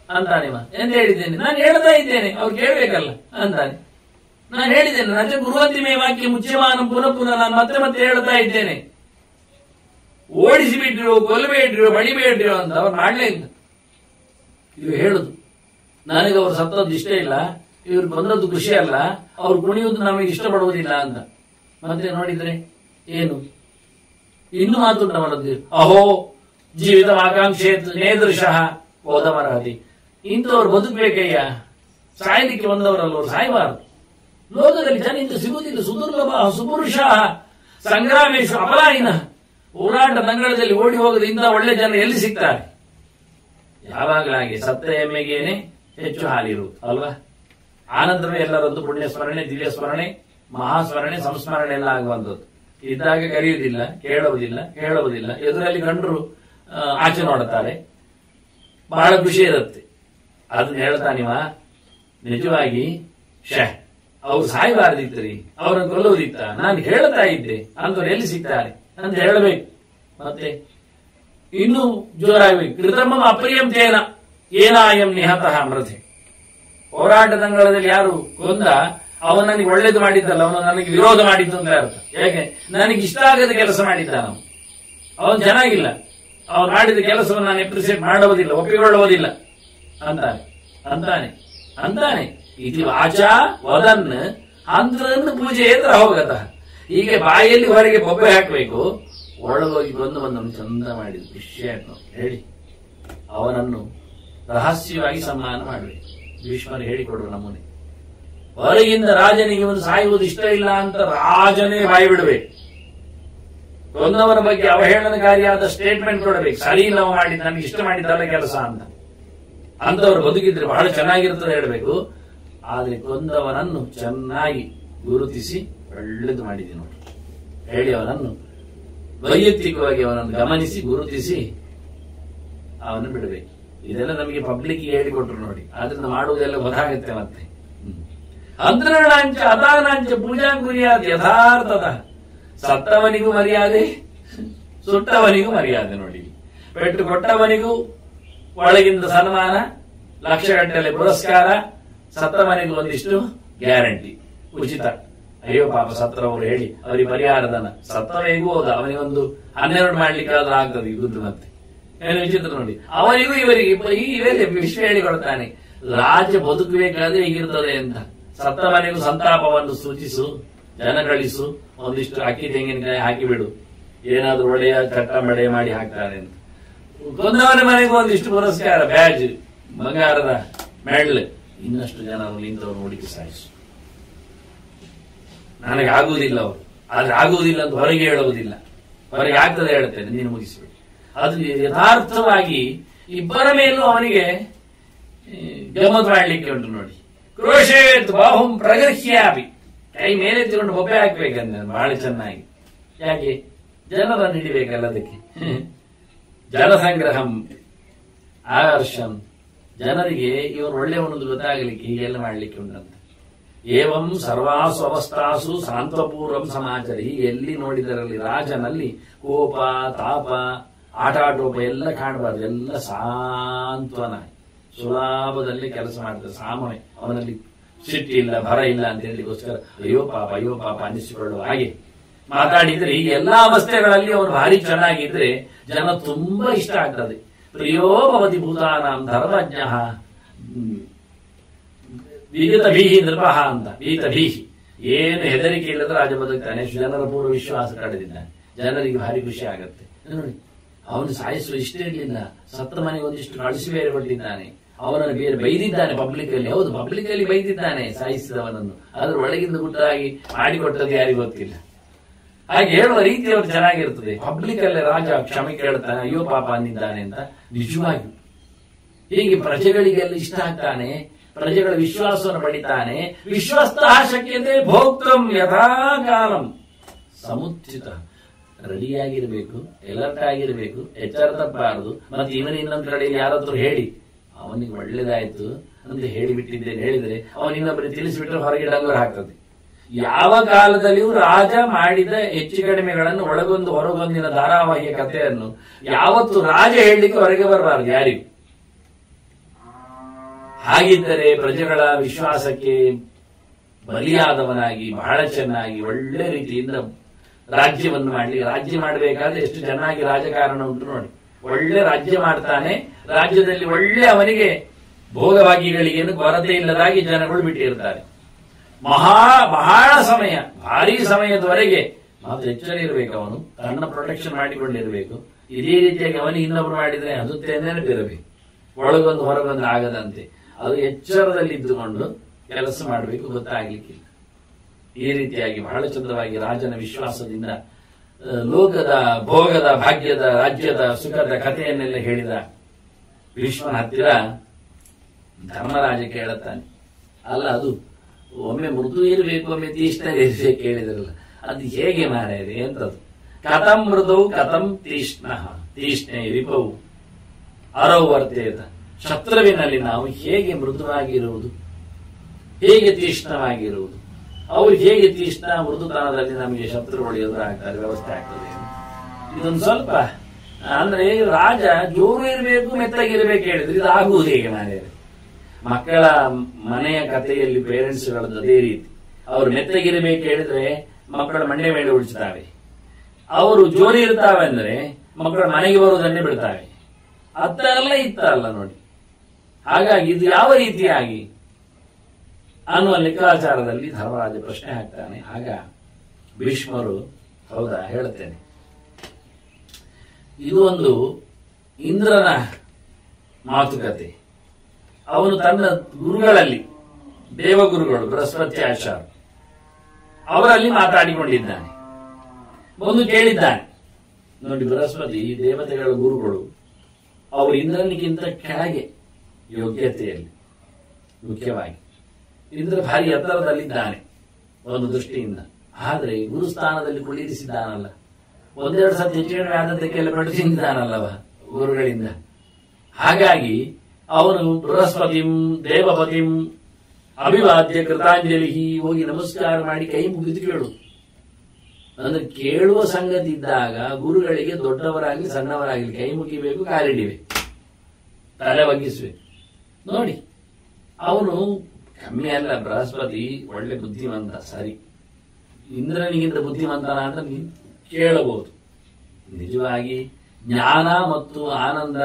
ಅಂತಾನೆ. ಎಂತ ಹೇಳಿದ್ದೇನೆ? ನಾನು ಹೇಳ್ತಾ ಇದ್ದೇನೆ, ಅವ್ರು ಕೇಳ್ಬೇಕಲ್ಲ ಅಂತಾನೆ. ನಾನು ಹೇಳಿದ್ದೇನೆ, ನಜ ಗುರುವಂತಿಮೆ ವಾಕ್ಯ ಮುಚ್ಯಮಾನ ಪುನಃ ಪುನಃ ನಾನು ಮತ್ತೆ ಮತ್ತೆ ಹೇಳ್ತಾ ಇದ್ದೇನೆ. ಓಡಿಸಿಬಿಟ್ರು, ಕೊಲ್ಲಬೇಡ್ರು, ಬಡಿಬೇಡ್ರು ಅಂತ ಅವ್ರು ಮಾಡ್ಲೇ ಇಲ್ಲ. ಇವು ಹೇಳುದು, ನನಗೆ ಅವ್ರು ಸತ್ತದ್ದು ಇಷ್ಟ ಇಲ್ಲ, ಇವ್ರು ಬಂದದ್ದು ಖುಷಿ ಅಲ್ಲ, ಅವ್ರು ಕುಣಿಯುವುದು ನಮಗೆ ಇಷ್ಟಪಡುವುದಿಲ್ಲ ಅಂತ. ಮತ್ತೆ ನೋಡಿದ್ರೆ ಏನು ಇನ್ನು ಮಾತುಂಟ ಮಾಡೋದು. ಅಹೋ ಜೀವಿತ ಆಕಾಂಕ್ಷೆ ನೇದೃಶಃ ಓದಮರಹತಿ. ಇಂಥವ್ರು ಬದುಕಬೇಕಯ್ಯ, ಸಾಯಲಿಕ್ಕೆ ಬಂದವರಲ್ಲ, ಅವ್ರು ಸಾಯಬಾರದು. ಲೋಕದಲ್ಲಿ ಜನ ಇಂದು ಸಿಗುವುದಿಲ್ಲ. ಸುದುರ್ಲಭ ಸುಪುರುಷ ಸಂಗ್ರಾಮೇಶು ಅಪಲಾಯಿನ. ಹೋರಾಟ ತಂಗಳದಲ್ಲಿ ಓಡಿ ಹೋಗದ ಇಂಥ ಒಳ್ಳೆ ಜನ ಎಲ್ಲಿ ಸಿಗ್ತಾರೆ? ಯಾವಾಗಲಾಗೆ ಸತ್ತ ಎಮ್ಮೆಗೇನೆ ಹೆಚ್ಚು ಹಾಲಿರುವುದು ಅಲ್ವಾ? ಆನಂತರವೇ ಎಲ್ಲರದ್ದು ಪುಣ್ಯ ಸ್ಮರಣೆ, ದಿವ್ಯ ಸ್ಮರಣೆ, ಮಹಾಸ್ಮರಣೆ, ಸಂಸ್ಮರಣೆ ಎಲ್ಲ ಆಗುವಂಥದ್ದು. ಇದ್ದಾಗ ಕರೆಯುವುದಿಲ್ಲ, ಹೇಳುವುದಿಲ್ಲ. ಎದುರಲ್ಲಿ ಕಂಡರು ಆಚೆ ನೋಡುತ್ತಾರೆ, ಬಹಳ ಖುಷಿ ಇರುತ್ತೆ. ಅದನ್ನ ಹೇಳ್ತಾನಿವ, ನಿಜವಾಗಿ ಅವ್ರು ಸಾಯಬಾರ್ದಿತ್ರಿ, ಅವ್ರನ್ನ ಕೊಲ್ಲುವುದಿತ್ತ, ನಾನು ಹೇಳ್ತಾ ಇದ್ದೆ, ಅಂತವ್ರು ಎಲ್ಲಿ ಸಿಗ್ತಾರೆ ಅಂತ ಹೇಳಬೇಕು. ಮತ್ತೆ ಇನ್ನೂ ಜೋರಾಗಬೇಕು. ಕೃತಮ ಅಪ್ರಿಯಂ ತೇನ ಏನಾಯಂ ನಿಹತಃ ಮೃತೆ. ಹೋರಾಟ ತಂಗಳದಲ್ಲಿ ಯಾರು ಕೊಂದ, ಅವನು ನನಗೆ ಒಳ್ಳೇದು ಮಾಡಿದ್ದಲ್ಲ, ಅವನು ನನಗೆ ವಿರೋಧ ಮಾಡಿದ್ದು ಅಂತ ಅರ್ಥ. ಯಾಕೆ? ನನಗೆ ಇಷ್ಟ ಆಗದ ಕೆಲಸ ಮಾಡಿದ್ದ, ಅವನು ಚೆನ್ನಾಗಿಲ್ಲ, ಅವನು ಮಾಡಿದ ಕೆಲಸವನ್ನು ನಾನು ಅಪ್ರಿಸಿಯೇಟ್ ಮಾಡುವುದಿಲ್ಲ, ಒಪ್ಪಿಕೊಳ್ಳುವುದಿಲ್ಲ ಅಂತಾನೆ. ಇದು ಆಚಾ ವದನ್ ಅಂದ್ರನ್ನು ಪೂಜೆ ಎದುರ ಹೋಗತ್ತ. ಹೀಗೆ ಬಾಯಲ್ಲಿ ಹೊರಗೆ ಬೊಬ್ಬೆ ಹಾಕಬೇಕು, ಒಳಗೋಗಿ ಬಂದು ಚಂದ ಮಾಡಿದ ವಿಷಯ ಹೇಳಿ ಅವನನ್ನು ರಹಸ್ಯವಾಗಿ ಸನ್ಮಾನ ಮಾಡಬೇಕು. ಭೀಷ್ಮರು ಹೇಳಿಕೊಡುವ ನಮೂನೆ. ಹೊರಗಿಂದ ರಾಜನಿಗೆ ಇವನು ಸಾಯುವುದು ಇಷ್ಟ ಇಲ್ಲ ಅಂತ ರಾಜನೇ ಬಾಯಿ ಬಿಡಬೇಕು. ಕೊಂದವನ ಬಗ್ಗೆ ಅವಹೇಳನಕಾರಿಯಾದ ಸ್ಟೇಟ್ಮೆಂಟ್ ಕೊಡಬೇಕು. ಸರಿ ಇಲ್ಲ ಮಾಡಿದ್ದು, ನನಗೆ ಇಷ್ಟ ಮಾಡಿದ್ದಲ್ಲ ಕೆಲಸ ಅಂತ. ಅಂತವ್ರು ಬದುಕಿದ್ರೆ ಬಹಳ ಚೆನ್ನಾಗಿರ್ತದೆ ಹೇಳಬೇಕು. ಆದ್ರೆ ಕೊಂದವನನ್ನು ಚೆನ್ನಾಗಿ ಗುರುತಿಸಿ ಒಳ್ಳೆದು ಮಾಡಿದೆ ನೋಡಿ ಹೇಳಿ ಅವನನ್ನು ವೈಯಕ್ತಿಕವಾಗಿ ಅವನನ್ನು ಗಮನಿಸಿ ಗುರುತಿಸಿ ಅವನು ಬಿಡಬೇಕು. ಇದೆಲ್ಲ ನಮಗೆ ಪಬ್ಲಿಕ್ ಹೇಳಿಕೊಟ್ರು ನೋಡಿ. ಆದ್ರಿಂದ ಮಾಡುವುದೆಲ್ಲ ಗೊತ್ತಾಗುತ್ತೆ. ಮತ್ತೆ ಅಂದ್ರಣಾಂಚ ಅದಾನಾಂಚ ಪೂಜಾ ಗುರಿಯಾದ ಯಥಾರ್ಥದ. ಸತ್ತವನಿಗೂ ಮರ್ಯಾದೆ, ಸುಟ್ಟವನಿಗೂ ಮರ್ಯಾದೆ ನೋಡಿ. ಪೆಟ್ಟು ಕೊಟ್ಟವನಿಗೂ ಒಳಗಿಂದ ಸನ್ಮಾನ, ಲಕ್ಷಗಟ್ಟಲೆ ಪುರಸ್ಕಾರ, ಸತ್ತವನಿಗೂ ಒಂದಿಷ್ಟು ಗ್ಯಾರಂಟಿ, ಉಚಿತ. ಅಯ್ಯೋ ಪಾಪ ಸತ್ತರವರು ಹೇಳಿ ಅವರಿಗೆ ಪರಿಹಾರದನ, ಸತ್ತವನಿಗೂ ಹೋದ ಅವನಿಗೊಂದು 12 ಮಾಡ್ಲಿಕ್ಕಾದ್ರೂ ಆಗ್ತದೆ ಈ ದುಡ್ಡು. ಮತ್ತೆ ಏನು ವಿಚಿತ್ರ ನೋಡಿ, ಅವನಿಗೂ ಇವರಿಗೆ ಇವೆಲ್ಲ ವಿಷಯ ಹೇಳಿಕೊಡ್ತಾನೆ. ರಾಜ ಬದುಕಬೇಕಾದ್ರೆ ಹೀಗಿರ್ತದೆ ಅಂತ. ಸತ್ತವನಿಗೂ ಸಂತಾಪವನ್ನು ಸೂಚಿಸು, ಜನ ಗಳಿಸು, ಒಂದಿಷ್ಟು ಅಕ್ಕಿ ತೆಂಗಿನಕಾಯಿ ಹಾಕಿಬಿಡು, ಏನಾದ್ರೂ ಒಳ್ಳೆಯ ಚಟ್ಟ ಮಡೆ ಮಾಡಿ ಹಾಕ್ತಾರೆ ಅಂತ. ಕೊಂದವನ ಮನೆಗೂ ಒಂದಿಷ್ಟು ಪುರಸ್ಕಾರ, ಬ್ಯಾಜ್, ಬಂಗಾರದ ಮೆಡಲ್, ಇನ್ನಷ್ಟು ಜನ ನಿಂತವರು ನೋಡಿಕೆ ಸಾಯಿಸು. ನನಗೆ ಆಗುವುದಿಲ್ಲ ಅವರು, ಆದ್ರೆ ಆಗುವುದಿಲ್ಲ ಅಂತ ಹೊರಗೆ ಹೇಳುವುದಿಲ್ಲ, ಹೊರಗೆ ಆಗ್ತದೆ ಹೇಳ್ತೇನೆ, ನೀನು ಮುಗಿಸ್ಬಿಡಿ. ಅದು ಯಥಾರ್ಥವಾಗಿ ಇಬ್ಬರ ಮೇಲೂ ಅವನಿಗೆ ಗಮತ್ ಮಾಡ್ಲಿಕ್ಕೆ ಉಂಟು ನೋಡಿ. ಕ್ರೋಶೇತ್ ಬಾಹುಂ ಪ್ರಗರ್ಹ್ಯಾಪಿ, ಕೈ ಮೇಲೆ ತಗೊಂಡು ಬೊಬ್ಬೆ ಹಾಕ್ಬೇಕಂದ್ರೆ ಬಹಳ ಚೆನ್ನಾಗಿ. ಯಾಕೆ? ಜನರನ್ನು ಹಿಡಿಬೇಕಲ್ಲ ಅದಕ್ಕೆ. ಜನಸಂಗ್ರಹಂ ಆಕರ್ಷಂ, ಜನರಿಗೆ ಇವರು ಒಳ್ಳೆಯವನೊಂದು ಗೊತ್ತಾಗಲಿಕ್ಕೆ ಹೀಗೆಲ್ಲ ಮಾಡ್ಲಿಕ್ಕೆ ಉಂಟಂತ. ಏವಂ ಸರ್ವಾಸು ಅವಸ್ಥಾಸು ಸಾಂತ್ವಪೂರ್ವಂ ಸಮಾಚಾರ. ಎಲ್ಲಿ ನೋಡಿದರಲ್ಲಿ ರಾಜನಲ್ಲಿ ಕೋಪ, ತಾಪ, ಆಟಾಟೋಪ ಎಲ್ಲ ಕಾಣಬಾರ್ದು. ಎಲ್ಲ ಸಾಂತ್ವನ, ಸುಲಭದಲ್ಲಿ ಕೆಲಸ ಮಾಡ್ತಾರೆ. ಸಾಮನೆ, ಅವನಲ್ಲಿ ಸಿಟ್ಟಿಲ್ಲ, ಭರ ಇಲ್ಲ ಅಂತ ಹೇಳಿಗೋಸ್ಕರ ಅಯ್ಯೋ ಪಾಪ ಅನ್ನಿಸಿಕೊಳ್ಳುವ ಹಾಗೆ ಮಾತಾಡಿದ್ರೆ ಈ ಎಲ್ಲಾ ಅವಸ್ಥೆಗಳಲ್ಲಿ ಅವನು ಭಾರಿ ಚೆನ್ನಾಗಿದ್ರೆ ಜನ ತುಂಬಾ ಇಷ್ಟ ಆಗ್ತದೆ. ಪ್ರಿಯೋ ಭವತಿ ಭೂತಾನಾಂ ಧರ್ಮಜ್ಞ ವಿಗತ ಭೀಹಿ ನೃಪಃ ಅಂತ. ಭೀತ ಭೀಹಿ, ಏನು ಹೆದರಿಕೆ ಇಲ್ಲದ ರಾಜ ಬದುಕ್ತಾನೆ. ಜನರ ಪೂರ್ವ ವಿಶ್ವಾಸ ಕಳೆದಿದ್ದಾನೆ. ಜನರಿಗೆ ಭಾರಿ ಖುಷಿ ಆಗತ್ತೆ. ನೋಡಿ, ಅವನು ಸಾಯಿಸುವ ಇಷ್ಟ ಇರಲಿಲ್ಲ, ಸತ್ತ ಮನೆಗೆ ಒಂದಿಷ್ಟು ಕಳಿಸಿ ಬೇರೆ ಕೊಟ್ಟಿದ್ದಾನೆ. ಅವನನ್ನು ಬೇರೆ ಬೈದಿದ್ದಾನೆ ಪಬ್ಲಿಕ್ ಅಲ್ಲಿ. ಹೌದು, ಪಬ್ಲಿಕ್ ಅಲ್ಲಿ ಬೈದಿದ್ದಾನೆ ಸಾಯಿಸಿದವನನ್ನು. ಅದ್ರ ಒಳಗಿಂದ ಗುಟ್ಟಾಗಿ ಮಾಡಿಕೊಟ್ಟದ್ದು ಯಾರಿಗೂ ಗೊತ್ತಿಲ್ಲ. ಹಾಗೆ ಹೇಳುವ ರೀತಿ ಅವರು ಚೆನ್ನಾಗಿರ್ತದೆ. ಪಬ್ಲಿಕ್ ಅಲ್ಲೇ ರಾಜ ಕ್ಷಮೆ ಕೇಳ್ತಾನೆ, ಅಯ್ಯೋ ಪಾಪ ಅಂದಿದ್ದಾನೆ ಅಂತ. ನಿಜವಾಗಿಯೂ ಹೀಗೆ ಪ್ರಜೆಗಳಿಗೆಲ್ಲ ಇಷ್ಟ ಆಗ್ತಾನೆ, ಪ್ರಜೆಗಳ ವಿಶ್ವಾಸವನ್ನು ಪಡಿತಾನೆ. ವಿಶ್ವಸ್ತ ಶಕ್ಯತೆ ಭೋಕ್ತಂ ಯಥಾಕಾಲಂ ಸಮುಚಿತ. ರೆಡಿಯಾಗಿರ್ಬೇಕು, ಎಲರ್ಟ್ ಆಗಿರ್ಬೇಕು, ಎಚ್ಚರ ತಪ್ಪಬಾರದು. ಮತ್ತೆ ಇವನ ಇನ್ನೊಂದು ಕಡೆಯಲ್ಲಿ ಯಾರಾದ್ರೂ ಹೇಳಿ ಅವನಿಗೆ ಒಳ್ಳೇದಾಯ್ತು ಅಂತ ಹೇಳಿಬಿಟ್ಟಿದ್ದೇನೆ ಹೇಳಿದ್ರೆ ಅವನ ಇನ್ನೊಬ್ಬರಿಗೆ ತಿಳಿಸಿಬಿಟ್ರೆ ಹೊರಗೆ ಡಂಗರ್ ಹಾಕ್ತದೆ. ಯಾವ ಕಾಲದಲ್ಲಿಯೂ ರಾಜ ಮಾಡಿದ ಹೆಚ್ಚು ಕಡಿಮೆಗಳನ್ನು ಒಳಗೊಂದು ಹೊರಗೊಂದಿನ ಧಾರಾವಾಹಿಯ ಕಥೆಯನ್ನು ಯಾವತ್ತು ರಾಜ ಹೇಳಲಿಕ್ಕೆ ಹೊರಗೆ ಬರಬಾರದು ಯಾರಿಗೂ. ಹಾಗಿದ್ದರೆ ಪ್ರಜೆಗಳ ವಿಶ್ವಾಸಕ್ಕೆ ಬಲಿಯಾದವನಾಗಿ ಬಹಳ ಚೆನ್ನಾಗಿ ಒಳ್ಳೆ ರೀತಿಯಿಂದ ರಾಜ್ಯವನ್ನು ಮಾಡಲಿ. ರಾಜ್ಯ ಮಾಡಬೇಕಾದ್ರೆ ಎಷ್ಟು ಚೆನ್ನಾಗಿ ರಾಜಕಾರಣ ಉಂಟು ನೋಡಿ. ಒಳ್ಳೆ ರಾಜ್ಯ ಮಾಡ್ತಾನೆ. ರಾಜ್ಯದಲ್ಲಿ ಒಳ್ಳೆ ಅವನಿಗೆ ಭೋಗಭಾಗ್ಯಗಳಿಗೇನು ಕೊರತೆ ಇಲ್ಲದಾಗಿ ಜನಗಳು ಬಿಟ್ಟಿರ್ತಾರೆ. ಬಹಳ ಸಮಯ, ಭಾರಿ ಸಮಯದವರೆಗೆ ಮಾತ್ರ ಎಚ್ಚರ ಇರಬೇಕು. ಅವನು ತನ್ನ ಪ್ರೊಟೆಕ್ಷನ್ ಮಾಡಿಕೊಂಡಿರಬೇಕು. ಇದೇ ರೀತಿಯಾಗಿ ಅವನಿಗೆ ಇನ್ನೊಬ್ರು ಮಾಡಿದ್ರೆ ಅದು ನೆನಪಿರಬೇಕು, ಒಳಗೊಂದು ಹೊರಗೊಂದು ಆಗದಂತೆ. ಅದು ಎಚ್ಚರದಲ್ಲಿದ್ದುಕೊಂಡು ಕೆಲಸ ಮಾಡಬೇಕು, ಗೊತ್ತಾಗ್ಲಿಕ್ಕಿಲ್ಲ. ಈ ರೀತಿಯಾಗಿ ಬಹಳ ಚಂದ್ರವಾಗಿ ರಾಜನ ವಿಶ್ವಾಸದಿಂದ ಲೋಕದ ಭೋಗದ ಭಾಗ್ಯದ ರಾಜ್ಯದ ಸುಖದ ಕಥೆಯನ್ನೆಲ್ಲ ಹೇಳಿದ ಭೀಷ್ಮನ ಹತ್ತಿರ ಧರ್ಮರಾಜ ಕೇಳುತ್ತಾನೆ, ಅಲ್ಲ ಅದು ಒಮ್ಮೆ ಮೃದು ಇರಬೇಕು, ಒಮ್ಮೆ ತೀಕ್ಷ್ಣ ಇರಬೇಕು ಹೇಳಿದ್ರಲ್ಲ, ಅದು ಹೇಗೆ ಮಾರಾಯರೆ ಎಂತದ್ದು? ಕಥಂ ಮೃದೌ ಕಥಂ ತೀಕ್ಷ್ಣ ರಿಪವು ಅರೌ ವರ್ತೇತ. ಶತ್ರುವಿನಲ್ಲಿ ನಾವು ಹೇಗೆ ಮೃದುವಾಗಿರುವುದು, ಹೇಗೆ ತೀಕ್ಷ್ಣವಾಗಿರುವುದು? ಅವರು ಹೇಗೆ ತೀಕ್ಷ್ಣ ಮೃದುತನದಲ್ಲಿ ನಮಗೆ ಶತ್ರುಗಳು ಎದುರಾಗ್ತಾರೆ, ವ್ಯವಸ್ಥೆ ಆಗ್ತದೆ. ಇದೊಂದು ಸ್ವಲ್ಪ ಅಂದ್ರೆ ರಾಜ ಜೋರು ಇರಬೇಕು, ಮೆತ್ತಗಿರ್ಬೇಕು ಹೇಳಿದ್ರೆ ಇದು ಆಗುವುದು ಹೇಗೆ ಮಾರಾಯರೆ? ಮಕ್ಕಳ ಮನೆಯ ಕಥೆಯಲ್ಲಿ ಪೇರೆಂಟ್ಸ್ಗಳದ್ದು ಅದೇ ರೀತಿ. ಅವರು ಮೆತ್ತಗಿರಬೇಕು ಹೇಳಿದ್ರೆ ಮಕ್ಕಳ ಮಂಡೆ ಮೇಲೆ ಉಳಿಸ್ತಾವೆ. ಅವರು ಜೋರಿ ಇರ್ತಾವೆ ಅಂದ್ರೆ ಮಕ್ಕಳ ಮನೆಗೆ ಬರುವುದನ್ನೇ ಬಿಡ್ತಾವೆ. ಅತ್ತ ಅಲ್ಲ ಇತ್ತ ಅಲ್ಲ ನೋಡಿ. ಹಾಗಾಗಿ ಇದು ಯಾವ ರೀತಿಯಾಗಿ ಅನ್ನುವ ಲೆಕ್ಕಾಚಾರದಲ್ಲಿ ಧರ್ಮರಾಜ ಪ್ರಶ್ನೆ ಹಾಕ್ತಾನೆ. ಆಗ ಭೀಷ್ಮರು, ಹೌದಾ ಹೇಳುತ್ತೇನೆ, ಇದು ಒಂದು ಇಂದ್ರನ ಮಾತುಕತೆ. ಅವನು ತನ್ನ ಗುರುಗಳಲ್ಲಿ, ದೇವಗುರುಗಳು ಬೃಹಸ್ಪತಿ ಆಚಾರ್ಯ, ಅವರಲ್ಲಿ ಮಾತಾಡಿಕೊಂಡಿದ್ದಾನೆ. ಒಂದು ಕೇಳಿದ್ದಾನೆ, ನೋಡಿ ಬೃಹಸ್ಪತಿ ದೇವತೆಗಳ ಗುರುಗಳು, ಅವರು ಇಂದ್ರನಿಗಿಂತ ಕೆಳಗೆ ಯೋಗ್ಯತೆಯಲ್ಲಿ ಮುಖ್ಯವಾಗಿ. ಇಂದ್ರ ಭಾರಿ ಎತ್ತರದಲ್ಲಿದ್ದಾನೆ ಒಂದು ದೃಷ್ಟಿಯಿಂದ, ಆದರೆ ಗುರುಸ್ಥಾನದಲ್ಲಿ ಕುಳ್ಳಿರಿಸಿದ್ದಾನಲ್ಲ, ಒಂದೆರಡು ಸತಿ ಹೆಚ್ಚಿನ ಆದದ್ದಕ್ಕೆಲ್ಲ ಪಡಿಸಿದ್ದಾನಲ್ಲವ ಗುರುಗಳಿಂದ. ಹಾಗಾಗಿ ಅವನು ಬೃಹಸ್ಪತಿಂ ದೇವಪತಿಂ ಅಭಿವಾದ್ಯ ಕೃತಾಂಜಲಿ ಹೋಗಿ ನಮಸ್ಕಾರ ಮಾಡಿ ಕೈ ಮುಗಿದು ಕೇಳು. ಅಂದ್ರೆ ಕೇಳುವ ಸಂಗತಿ ಇದ್ದಾಗ ಗುರುಗಳಿಗೆ ದೊಡ್ಡವರಾಗಲಿ ಸಣ್ಣವರಾಗಲಿ ಕೈ ಮುಗಿಬೇಕು, ಕಾಲಿಡಿಬೇಕು, ತಲೆ ಬಗ್ಗಿಸ್ಬೇಕು. ನೋಡಿ ಅವನು ಕಮ್ಮಿ ಅಲ್ಲ, ಬೃಹಸ್ಪತಿ ಒಳ್ಳೆ ಬುದ್ಧಿವಂತ, ಸರಿ. ಇಂದ್ರನಿಗಿಂತ ಬುದ್ಧಿವಂತನ ಅಂತ ನೀನು ಕೇಳಬಹುದು. ನಿಜವಾಗಿ ಜ್ಞಾನ ಮತ್ತು ಆನಂದ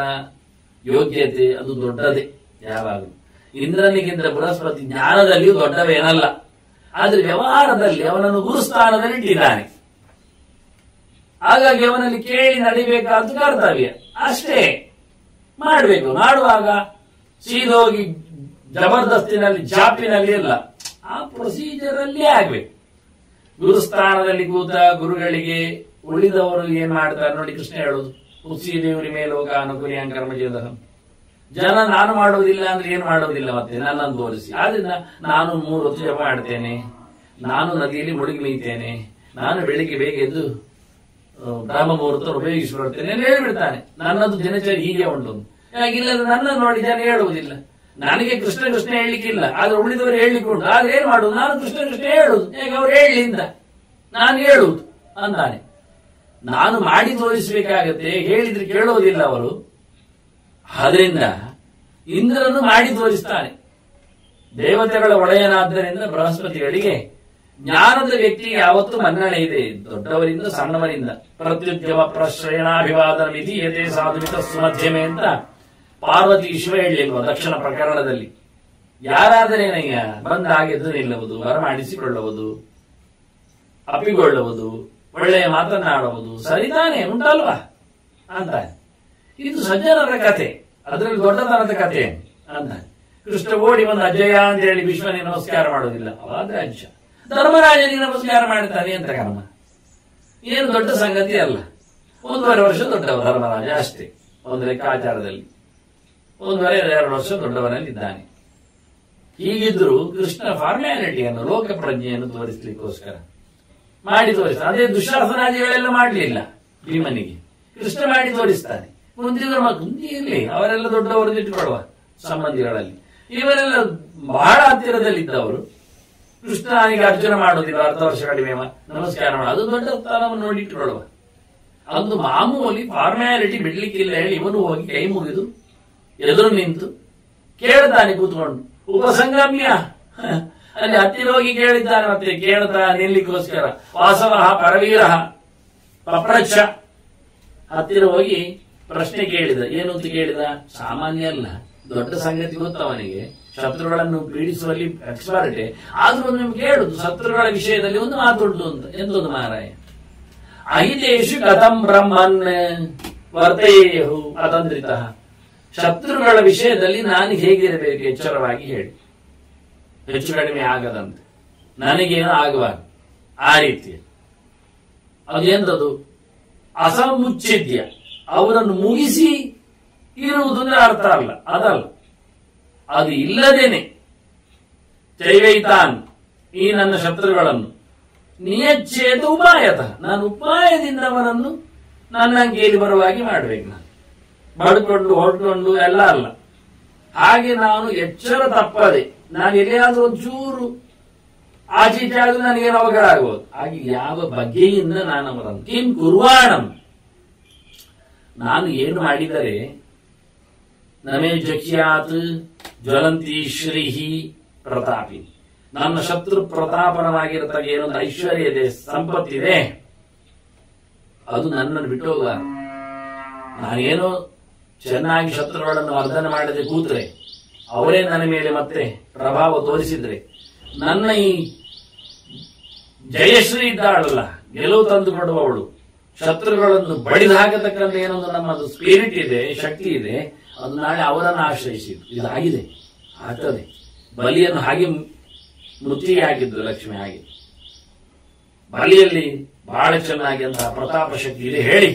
ಯೋಗ್ಯತೆ ಅದು ದೊಡ್ಡದೇ ಯಾವಾಗಲೂ. ಇಂದ್ರನಿಗಿಂತ ಬೃಹಸ್ಪತಿ ಜ್ಞಾನದಲ್ಲಿಯೂ ದೊಡ್ಡವೇನಲ್ಲ, ಆದ್ರೆ ವ್ಯವಹಾರದಲ್ಲಿ ಅವನನ್ನು ಗುರುಸ್ಥಾನದಲ್ಲಿ ಇಟ್ಟಿದ್ದಾನೆ. ಹಾಗಾಗಿ ಅವನಲ್ಲಿ ಕೇಳಿ ನಡಿಬೇಕಾದ ಕರ್ತವ್ಯ ಅಷ್ಟೇ ಮಾಡಬೇಕು. ಮಾಡುವಾಗ ಸೀದೋಗಿ ಜಬರ್ದಸ್ತಿನಲ್ಲಿ ಜಾಪಿನಲ್ಲಿ ಇಲ್ಲ, ಆ ಪ್ರೊಸೀಜರ್ ಅಲ್ಲಿ ಆಗ್ಬೇಕು. ಗುರುಸ್ಥಾನದಲ್ಲಿ ಕೂತ ಗುರುಗಳಿಗೆ ಉಳಿದವರು ಏನ್ ಮಾಡ್ತಾರೆ ನೋಡಿ, ಕೃಷ್ಣ ಹೇಳುದು, ಉತ್ಸಿ ದೇವರಿ ಮೇಲೆ ಹೋಗ ಅನುಕೂಲಿ ಕರ್ಮ ಜೀವನ. ಜನ ನಾನು ಮಾಡುವುದಿಲ್ಲ ಅಂದ್ರೆ ಏನ್ ಮಾಡೋದಿಲ್ಲ, ಮತ್ತೆ ನನ್ನನ್ನು ತೋರಿಸಿ. ಆದ್ರಿಂದ ನಾನು 3 ಹೊತ್ತು ಜಪ ಮಾಡ್ತೇನೆ, ನಾನು ನದಿಯಲ್ಲಿ ಮುಳುಗಿ ಮೀತೇನೆ, ನಾನು ಬೆಳಿಗ್ಗೆ ಬೇಗ ಎದ್ದು ಬ್ರಹ್ಮ ಮುಹೂರ್ತ ಉಪಯೋಗಿಸಿಕೊಳ್ತೇನೆ ಅಂತ ಹೇಳಿಬಿಡ್ತಾನೆ. ನನ್ನದು ದಿನಚರಿ ಹೀಗೆ ಉಂಟು. ಯಾಕಿಲ್ಲ ನನ್ನನ್ನು ನೋಡಿ ಜನ ಹೇಳುವುದಿಲ್ಲ. ನನಗೆ ಕೃಷ್ಣ ಕೃಷ್ಣ ಹೇಳಲಿಕ್ಕಿಲ್ಲ, ಆದ್ರೆ ಉಳಿದವರು ಹೇಳಲಿಕ್ಕೆ ಉಂಟು. ಆದ್ರೆ ಏನ್ ಮಾಡುದು, ನಾನು ಕೃಷ್ಣ ಕೃಷ್ಣ ಹೇಳುದು, ಹೇಗೆ ಅವ್ರು ಹೇಳಲಿಂದ ನಾನು ಹೇಳುವುದು ಅಂತಾನೆ. ನಾನು ಮಾಡಿ ತೋರಿಸಬೇಕಾಗತ್ತೆ, ಹೇಳಿದ್ರೆ ಕೇಳೋದಿಲ್ಲ ಅವರು. ಆದ್ರಿಂದ ಇಂದ್ರನು ಮಾಡಿ ತೋರಿಸ್ತಾನೆ. ದೇವತೆಗಳ ಒಡೆಯನಾದ್ದರಿಂದ ಬೃಹಸ್ಪತಿಗಳಿಗೆ ಜ್ಞಾನದ ವ್ಯಕ್ತಿಗೆ ಯಾವತ್ತೂ ಮನ್ನಣೆ ಇದೆ, ದೊಡ್ಡವರಿಂದ ಸಣ್ಣವರಿಂದ. ಪ್ರತ್ಯುದ್ಯಮ ಪ್ರಶ್ರಯಣಾಭಿವಾದನ ವಿಧೀಯತೆ ಸಾಧುಮಿತ ಸುಮಧ್ಯಮೆ ಅಂತ ಪಾರ್ವತಿ ಶಿವ ಹೇಳಿಲ್ವ ದಕ್ಷಿಣ ಪ್ರಕರಣದಲ್ಲಿ. ಯಾರಾದರೇನಯ್ಯ ಬಂದ ಹಾಗೆದ್ದು ನಿಲ್ಲುವುದು, ಬರಮಾಡಿಸಿಕೊಳ್ಳುವುದು, ಅಪ್ಪಿಕೊಳ್ಳುವುದು, ಒಳ್ಳೆಯ ಮಾತನ್ನಾಡುವುದು ಸರಿತಾನೆ ಉಂಟಲ್ವಾ ಅಂತ. ಇದು ಸಜ್ಜನರ ಕಥೆ, ಅದರಲ್ಲಿ ದೊಡ್ಡತನದ ಕಥೆ ಅಂತ. ಕೃಷ್ಣ ಓಡಿ ಬಂದು ಅಜಯ ಅಂತ ಹೇಳಿ ವಿಶ್ವನಿಗೆ ನಮಸ್ಕಾರ ಮಾಡೋದಿಲ್ಲ, ಅವಾದ್ರೆ ಅಜ್ಜ. ಧರ್ಮರಾಜನಿಗೆ ನಮಸ್ಕಾರ ಮಾಡ್ತಾನೆ ಅಂತ ಕರ್ಮ, ಏನು ದೊಡ್ಡ ಸಂಗತಿ ಅಲ್ಲ. 1.5 ವರ್ಷ ದೊಡ್ಡವ ಧರ್ಮರಾಜ ಅಷ್ಟೇ, ಒಂದು ಲೆಕ್ಕಾಚಾರದಲ್ಲಿ 1.5-2 ವರ್ಷ ದೊಡ್ಡವನಲ್ಲಿದ್ದಾನೆ. ಹೀಗಿದ್ರು ಕೃಷ್ಣ ಫಾರ್ಮ್ಯಾಲಿಟಿಯನ್ನು, ಲೋಕ ಪ್ರಜ್ಞೆಯನ್ನು ತೋರಿಸಲಿಕ್ಕೋಸ್ಕರ ಮಾಡಿ ತೋರಿಸ್ತಾನೆ. ಅದೇ ದುಶ್ಯಾಸನಾದಿಗಳೆಲ್ಲ ಮಾಡಲಿಲ್ಲ ಭೀಮನಿಗೆ, ಕೃಷ್ಣ ಮಾಡಿ ತೋರಿಸ್ತಾನೆ. ಮುಂದಿನ ಇರಲಿ, ಅವರೆಲ್ಲ ದೊಡ್ಡವರು ಇಟ್ಟುಕೊಳ್ಳುವ ಸಂಬಂಧಿಗಳಲ್ಲಿ, ಇವರೆಲ್ಲ ಬಹಳ ಹತ್ತಿರದಲ್ಲಿದ್ದವರು. ಕೃಷ್ಣನಿಗೆ ಅರ್ಜುನ ಮಾಡೋದಿಲ್ಲ, 10 ವರ್ಷ ಕಡಿಮೆ ನಮಸ್ಕಾರ ಮಾಡೋದು, ಅದು ದೊಡ್ಡ ಸ್ಥಾನವನ್ನು ನೋಡಿಟ್ಟುಕೊಳ್ಳುವ. ಅದು ಮಾಮೂಲಿ ಫಾರ್ಮ್ಯಾಲಿಟಿ ಬಿಡ್ಲಿಕ್ಕಿಲ್ಲ ಹೇಳಿ ಇವನು ಹೋಗಿ ಕೈ ಮುಗಿದು ಎದುರು ನಿಂತು ಕೇಳ್ತಾನೆ ಕೂತ್ಕೊಂಡು. ಉಪಸಂಗಮ್ಯ ಅಲ್ಲಿ ಹತ್ತಿರ ಹೋಗಿ ಕೇಳಿದ್ದಾನೆ. ಮತ್ತೆ ಕೇಳ್ತಾ ನಿಲ್ಲಿಕ್ಕೋಸ್ಕರ ವಾಸವ ಪರವೀರ ಪಪ್ರಚ್ಛ ಹತ್ತಿರ ಹೋಗಿ ಪ್ರಶ್ನೆ ಕೇಳಿದ. ಏನು ಅಂತ ಕೇಳಿದ? ಸಾಮಾನ್ಯ ಅಲ್ಲ, ದೊಡ್ಡ ಸಂಗತಿ ಗೊತ್ತವನಿಗೆ, ಶತ್ರುಗಳನ್ನು ಪೀಡಿಸುವಲ್ಲಿ ಎಕ್ಸ್ಪರ್ಟೆ. ಆದ್ರೂ ನಿಮ್ಗೆ ಕೇಳುದು ಶತ್ರುಗಳ ವಿಷಯದಲ್ಲಿ ಒಂದು ಮಾತುಂಟು ಅಂತ. ಎಂತದ್ದು ಮಾರಾಯ? ಅಹಿತೇಶು ಕಥಂ ಬ್ರಹ್ಮನ್ ವರ್ತಯೇಹು ಅತಂತ್ರಿತ. ಶತ್ರುಗಳ ವಿಷಯದಲ್ಲಿ ನಾನು ಹೇಗಿರಬೇಕು ಎಚ್ಚರವಾಗಿ ಹೇಳಿ, ಹೆಚ್ಚು ಕಡಿಮೆ ಆಗದಂತೆ, ನನಗೇನು ಆಗಬಾರದು ಆ ರೀತಿಯ. ಅದೇಂತದು? ಅಸಮುಚ್ಛಿದ್ಯ, ಅವರನ್ನು ಮುಗಿಸಿ ಇರುವುದು ಅರ್ಥ ಅಲ್ಲ, ಅದಲ್ಲ. ಅದು ಇಲ್ಲದೇನೆ ಚೈವೈತಾನ್, ಈ ನನ್ನ ಶತ್ರುಗಳನ್ನು ನಿಯಚ್ಛೇದ ಉಪಾಯತಃ, ನಾನು ಉಪಾಯದಿಂದ ಅವನನ್ನು ನನ್ನ ಅಂಗೇಲಿ ಬರುವಾಗಿ ಮಾಡಬೇಕು. ನಾನು ಬಡ್ಕೊಂಡು ಹೊಡ್ಕೊಂಡು ಎಲ್ಲ ಅಲ್ಲ. ಹಾಗೆ ನಾನು ಎಚ್ಚರ ತಪ್ಪದೆ, ನಾನು ಎಲ್ಲಿಯಾದ್ರೂ ಒಂಚೂರು ಆಚೀಚೆ ಆದ್ರೂ ನನಗೇನು ಅವಘಡ ಆಗ್ಬೋದು. ಹಾಗೆ ಯಾವ ಬಗೆಯಿಂದ ನಾನು ಅವರನ್ನು ಕಿಂ ಕುರ್ವಾಣಂ, ನಾನು ಏನು ಮಾಡಿದರೆ ನಮೇ ಜಕ್ಯಾತ್ ಜ್ವಲಂತಿ ಶ್ರೀಹಿ ಪ್ರತಾಪಿ, ನನ್ನ ಶತ್ರು ಪ್ರತಾಪನವಾಗಿರತಕ್ಕ ಏನೊಂದು ಐಶ್ವರ್ಯ ಇದೆ, ಸಂಪತ್ತಿದೆ, ಅದು ನನ್ನನ್ನು ಬಿಟ್ಟು ಹೋಗಬಾರದು. ನಾನೇನೋ ಚೆನ್ನಾಗಿ ಶತ್ರುಗಳನ್ನು ವರ್ಧನೆ ಮಾಡದೆ ಕೂತ್ರೆ, ಅವರೇ ನನ್ನ ಮೇಲೆ ಮತ್ತೆ ಪ್ರಭಾವ ತೋರಿಸಿದ್ರೆ, ನನ್ನ ಈ ಜಯಶ್ರೀ ಇದ್ದಾಳಲ್ಲ, ಗೆಲುವು ತಂದು ಕೊಡುವವಳು, ಶತ್ರುಗಳನ್ನು ಬಡಿದು ಹಾಕತಕ್ಕಂಥ ಏನೊಂದು ನಮ್ಮದು ಸ್ಪಿರಿಟ್ ಇದೆ, ಶಕ್ತಿ ಇದೆ, ಅದು ನಾಳೆ ಅವರನ್ನು ಆಶ್ರಯಿಸಿದ್ದು. ಇದಾಗಿದೆ, ಆಗ್ತದೆ. ಬಲಿಯನ್ನು ಹಾಗೆ ಮುತ್ತಿಗೆ ಹಾಕಿದ್ದು ಲಕ್ಷ್ಮಿ, ಹಾಗೆ ಬಲಿಯಲ್ಲಿ ಬಹಳ ಚೆನ್ನಾಗಿ ಅಂತ ಪ್ರತಾಪ ಶಕ್ತಿ ಇದೆ ಹೇಳಿ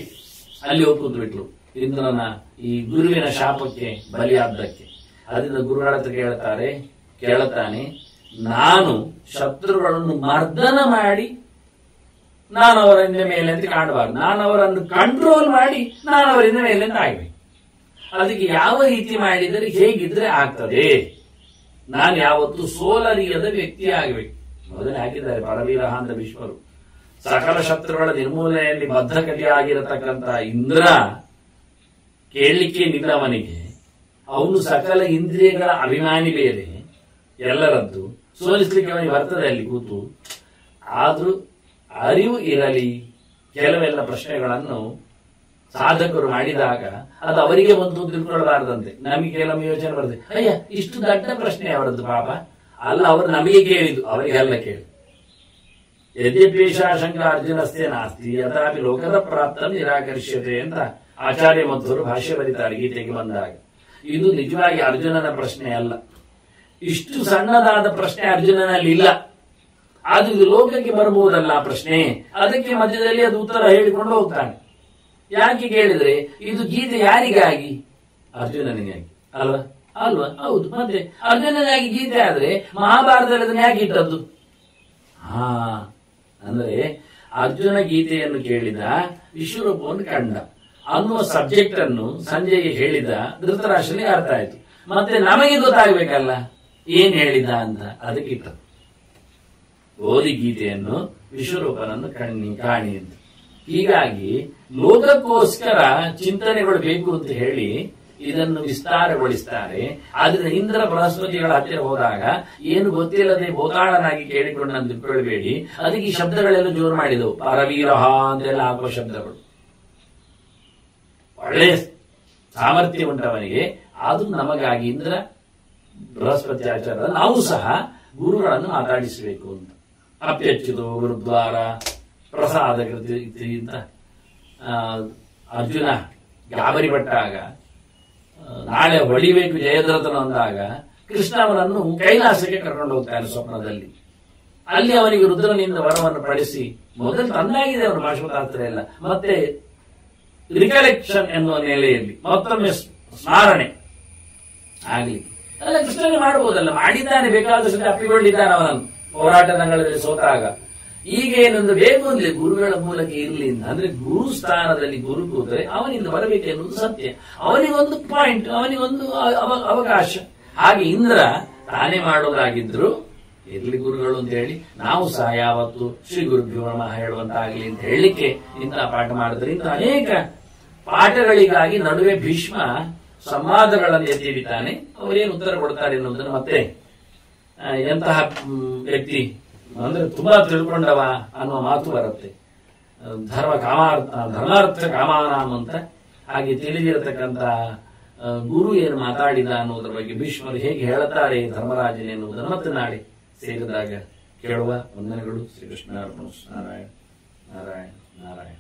ಅಲ್ಲಿ ಒಪ್ಪುದು ಬಿಟ್ಲು ಇಂದ್ರನ ಈ ಗುರುವಿನ ಶಾಪಕ್ಕೆ ಬಲಿಯಾದ್ದಕ್ಕೆ. ಅದರಿಂದ ಗುರುಗಳ ಹತ್ರ ಕೇಳುತ್ತಾನೆ, ನಾನು ಶತ್ರುಗಳನ್ನು ಮರ್ದನ ಮಾಡಿ ನಾನು ಅವರಿಂದ ಮೇಲೆ ಅಂತ ಕಾಣಬಾರ್ದು, ನಾನು ಅವರನ್ನು ಕಂಟ್ರೋಲ್ ಮಾಡಿ ನಾನು ಅವರಿಂದ ಮೇಲೆ ಅಂತ ಆಗಬೇಕು. ಅದಕ್ಕೆ ಯಾವ ರೀತಿ ಮಾಡಿದರೆ ಹೇಗಿದ್ರೆ ಆಗ್ತದೆ, ನಾನು ಯಾವತ್ತು ಸೋಲರಿಯದ ವ್ಯಕ್ತಿ ಆಗಬೇಕು. ಮೊದಲೇ ಹಾಕಿದ್ದಾರೆ ಪರವೀರ ಅಂತ ಭೀಷ್ಮರು. ಸಕಲ ಶತ್ರುಗಳ ನಿರ್ಮೂಲನೆಯಲ್ಲಿ ಬದ್ಧಕಟಿಯಾಗಿರತಕ್ಕಂಥ ಇಂದ್ರ ಕೇಳಲಿಕ್ಕೆ ನಿಲ್ಲವನಿಗೆ, ಅವನು ಸಕಲ ಇಂದ್ರಿಯಗಳ ಅಭಿಮಾನಿ ಬೇರೆ ಎಲ್ಲರದ್ದು, ಸೋಲಿಸ್ಲಿಕ್ಕೆ ಅವನಿಗೆ ಬರ್ತದೆ ಅಲ್ಲಿ ಕೂತು. ಆದ್ರೂ ಅರಿವು ಇರಲಿ, ಕೆಲವೆಲ್ಲ ಪ್ರಶ್ನೆಗಳನ್ನು ಸಾಧಕರು ಮಾಡಿದಾಗ ಅದು ಅವರಿಗೆ ಬಂದು ತಿಳ್ಕೊಳ್ಬಾರ್ದಂತೆ. ನಮಗೆ ಕೆಲವೊಮ್ಮೆ ಯೋಚನೆ ಬರ್ತದೆ, ಅಯ್ಯ ಇಷ್ಟು ದೊಡ್ಡ ಪ್ರಶ್ನೆ ಅವರದ್ದು ಪಾಪ ಅಲ್ಲ, ಅವರು ನಮಗೆ ಕೇಳಿದ್ದು, ಅವರಿಗೆಲ್ಲ ಕೇಳಿ. ಯದ್ಯಪೇಶಾಶಂಕ ಅರ್ಜುನಸ್ಥೆ ನಾಸ್ತಿ ಯಥಾಪಿ ಲೋಕದ ಪ್ರಾಪ್ತ ನಿರಾಕರಿಷ್ಯತೆ ಅಂತ ಆಚಾರ್ಯ ಮಧ್ವರು ಭಾಷ್ಯ ಬರೀತಾರೆ ಗೀತೆಗೆ ಬಂದಾಗ. ಇದು ನಿಜವಾಗಿ ಅರ್ಜುನನ ಪ್ರಶ್ನೆ ಅಲ್ಲ, ಇಷ್ಟು ಸಣ್ಣದಾದ ಪ್ರಶ್ನೆ ಅರ್ಜುನನಲ್ಲಿ ಇಲ್ಲ. ಅದು ಇದು ಲೋಕಕ್ಕೆ ಬರಬಹುದಲ್ಲ ಆ ಪ್ರಶ್ನೆ, ಅದಕ್ಕೆ ಮಧ್ಯದಲ್ಲಿ ಅದು ಉತ್ತರ ಹೇಳಿಕೊಂಡು ಹೋಗ್ತಾನೆ. ಯಾಕೆ ಕೇಳಿದ್ರೆ ಇದು ಗೀತೆ ಯಾರಿಗಾಗಿ? ಅರ್ಜುನನಿಗಾಗಿ ಅಲ್ವಾ? ಅಲ್ವಾ? ಹೌದು. ಮತ್ತೆ ಅರ್ಜುನನಿಗಾಗಿ ಗೀತೆ ಆದ್ರೆ ಮಹಾಭಾರತದಲ್ಲಿ ಅದನ್ನ ಯಾಕೆ ಇಟ್ಟದ್ದು? ಅಂದ್ರೆ ಅರ್ಜುನ ಗೀತೆಯನ್ನು ಕೇಳಿದ, ವಿಶ್ವರೂಪವನ್ನು ಕಂಡ ಅನ್ನುವ ಸಬ್ಜೆಕ್ಟ್ ಅನ್ನು ಸಂಜೆಗೆ ಹೇಳಿದ ಧೃತರಾಷ್ಟ್ರನಿಗೆ ಅರ್ಥ ಆಯ್ತು. ಮತ್ತೆ ನಮಗೆ ಗೊತ್ತಾಗ್ಬೇಕಲ್ಲ ಏನ್ ಹೇಳಿದ ಅಂತ, ಅದಕ್ಕಿಟ್ಟು ಓದಿ ಗೀತೆಯನ್ನು ವಿಶ್ವರೂಪನನ್ನು ಕಾಣಿ ಅಂತ. ಹೀಗಾಗಿ ಲೋಕಕ್ಕೋಸ್ಕರ ಚಿಂತನೆಗಳು ಬೇಕು ಅಂತ ಹೇಳಿ ಇದನ್ನು ವಿಸ್ತಾರಗೊಳಿಸ್ತಾರೆ. ಆದ್ರೆ ಇಂದ್ರ ಬೃಹಸ್ಪತಿಗಳ ಹತ್ತಿರ ಹೋದಾಗ ಏನು ಗೊತ್ತಿಲ್ಲದೆ ಬೋತಾಳನಾಗಿ ಕೇಳಿಕೊಂಡು ತಿಳ್ಕೊಳ್ಬೇಡಿ. ಅದಕ್ಕೆ ಈ ಶಬ್ದಗಳೆಲ್ಲ ಜೋರು ಮಾಡಿದವು, ಪರವೀರಹ ಅಂತೆಲ್ಲ ಹಾಕುವ ಶಬ್ದಗಳು. ಒಳ್ಳೆಯ ಸಾಮರ್ಥ್ಯ ಉಂಟವನಿಗೆ. ಅದು ನಮಗಾಗಿ ಇಂದ್ರ ಬೃಹಸ್ಪತಿ ಆಚಾರ ನಾವು ಸಹ ಗುರುಗಳನ್ನು ಮಾತಾಡಿಸಬೇಕು ಅಂತ. ಅಪ್ಯಚ್ಯುತೋ ಗುರುದ್ವಾರ ಪ್ರಸಾದ ಕೃತಿ ಅಂತ ಅರ್ಜುನ ಗಾಬರಿ ಪಟ್ಟಾಗ, ನಾಳೆ ಹೊಡಿಬೇಕು ಜಯದ್ರಥನು ಅಂದಾಗ ಕೃಷ್ಣ ಅವನನ್ನು ಕೈಲಾಸಕ್ಕೆ ಕರ್ಕೊಂಡು ಹೋಗ್ತಾನೆ ಸ್ವಪ್ನದಲ್ಲಿ. ಅಲ್ಲಿ ಅವನಿಗೆ ರುದ್ರನಿಂದ ವರವನ್ನು ಪಡಿಸಿ ಮೊದಲು ತಂದಾಗಿದೆ ಅವನು ಪಾಶುಪತಾಸ್ತ್ರ ಎಲ್ಲ, ಮತ್ತೆ ರಿಕಲೆಕ್ಷನ್ ಎನ್ನುವ ನೆಲೆಯಲ್ಲಿ ಮತ್ತೊಮ್ಮೆ ಸ್ಮರಣೆ ಆಗಲಿ ಅಲ್ಲ ಕೃಷ್ಣನೇ ಮಾಡಬಹುದಲ್ಲ, ಮಾಡಿದ್ದಾನೆ, ಬೇಕಾದಷ್ಟು ಅಪ್ಪಿಕೊಂಡಿದ್ದಾನೆ ಅವನನ್ನು ಹೋರಾಟದಲ್ಲಿ ಸೋತಾಗ. ಈಗ ಏನೊಂದು ಬೇಕು ಅಂದ್ರೆ ಗುರುಗಳ ಮೂಲಕ ಇರಲಿ ಅಂದ್ರೆ ಗುರು ಸ್ಥಾನದಲ್ಲಿ ಗುರು ಕೂತರೆ ಅವನಿಂದ ಬರಬೇಕು ಎನ್ನುವುದು ಸತ್ಯ. ಅವನಿಗೊಂದು ಪಾಯಿಂಟ್, ಅವನಿಗೊಂದು ಅವಕಾಶ. ಹಾಗೆ ಇಂದ್ರ ತಾನೇ ಮಾಡೋದಾಗಿದ್ರು ಇರ್ಲಿ ಗುರುಗಳು ಅಂತ ಹೇಳಿ ನಾವು ಸಹ ಯಾವತ್ತು ಶ್ರೀ ಗುರುಭ್ಯೋ ನಮಃ ಹೇಳುವಂತಾಗಲಿ ಅಂತ ಹೇಳಲಿಕ್ಕೆ ಇಂತಹ ಪಾಠ ಮಾಡಿದ್ರೆ, ಇಂಥ ಅನೇಕ ಪಾಠಗಳಿಗಾಗಿ ನಡುವೆ ಭೀಷ್ಮ ಸಂವಾದಗಳನ್ನು ಎತ್ತಿಡಿತಾನೆ. ಅವರೇನು ಉತ್ತರ ಕೊಡ್ತಾರೆ ಎನ್ನುವುದನ್ನು ಮತ್ತೆ ಎಂತಹ ವ್ಯಕ್ತಿ ಅಂದ್ರೆ ತುಂಬಾ ತಿಳ್ಕೊಂಡವ ಅನ್ನುವ ಮಾತು ಬರುತ್ತೆ. ಧರ್ಮಾರ್ಥ ಕಾಮಾನಾಮ್ ಅಂತ ಹಾಗೆ ತಿಳಿದಿರತಕ್ಕಂಥ ಗುರು ಏನು ಮಾತಾಡಿದ ಅನ್ನೋದ್ರ ಬಗ್ಗೆ ಭೀಷ್ಮರು ಹೇಗೆ ಹೇಳುತ್ತಾರೆ ಧರ್ಮರಾಜನ ಎನ್ನುವುದನ್ನು ಮತ್ತೆ ನಾಳೆ ಸೇರಿದಾಗ ಕೇಳುವ. ವಂದನೆಗಳು. ಶ್ರೀಕೃಷ್ಣ ಅರ್ಪಣ. ನಾರಾಯಣ ನಾರಾಯಣ ನಾರಾಯಣ.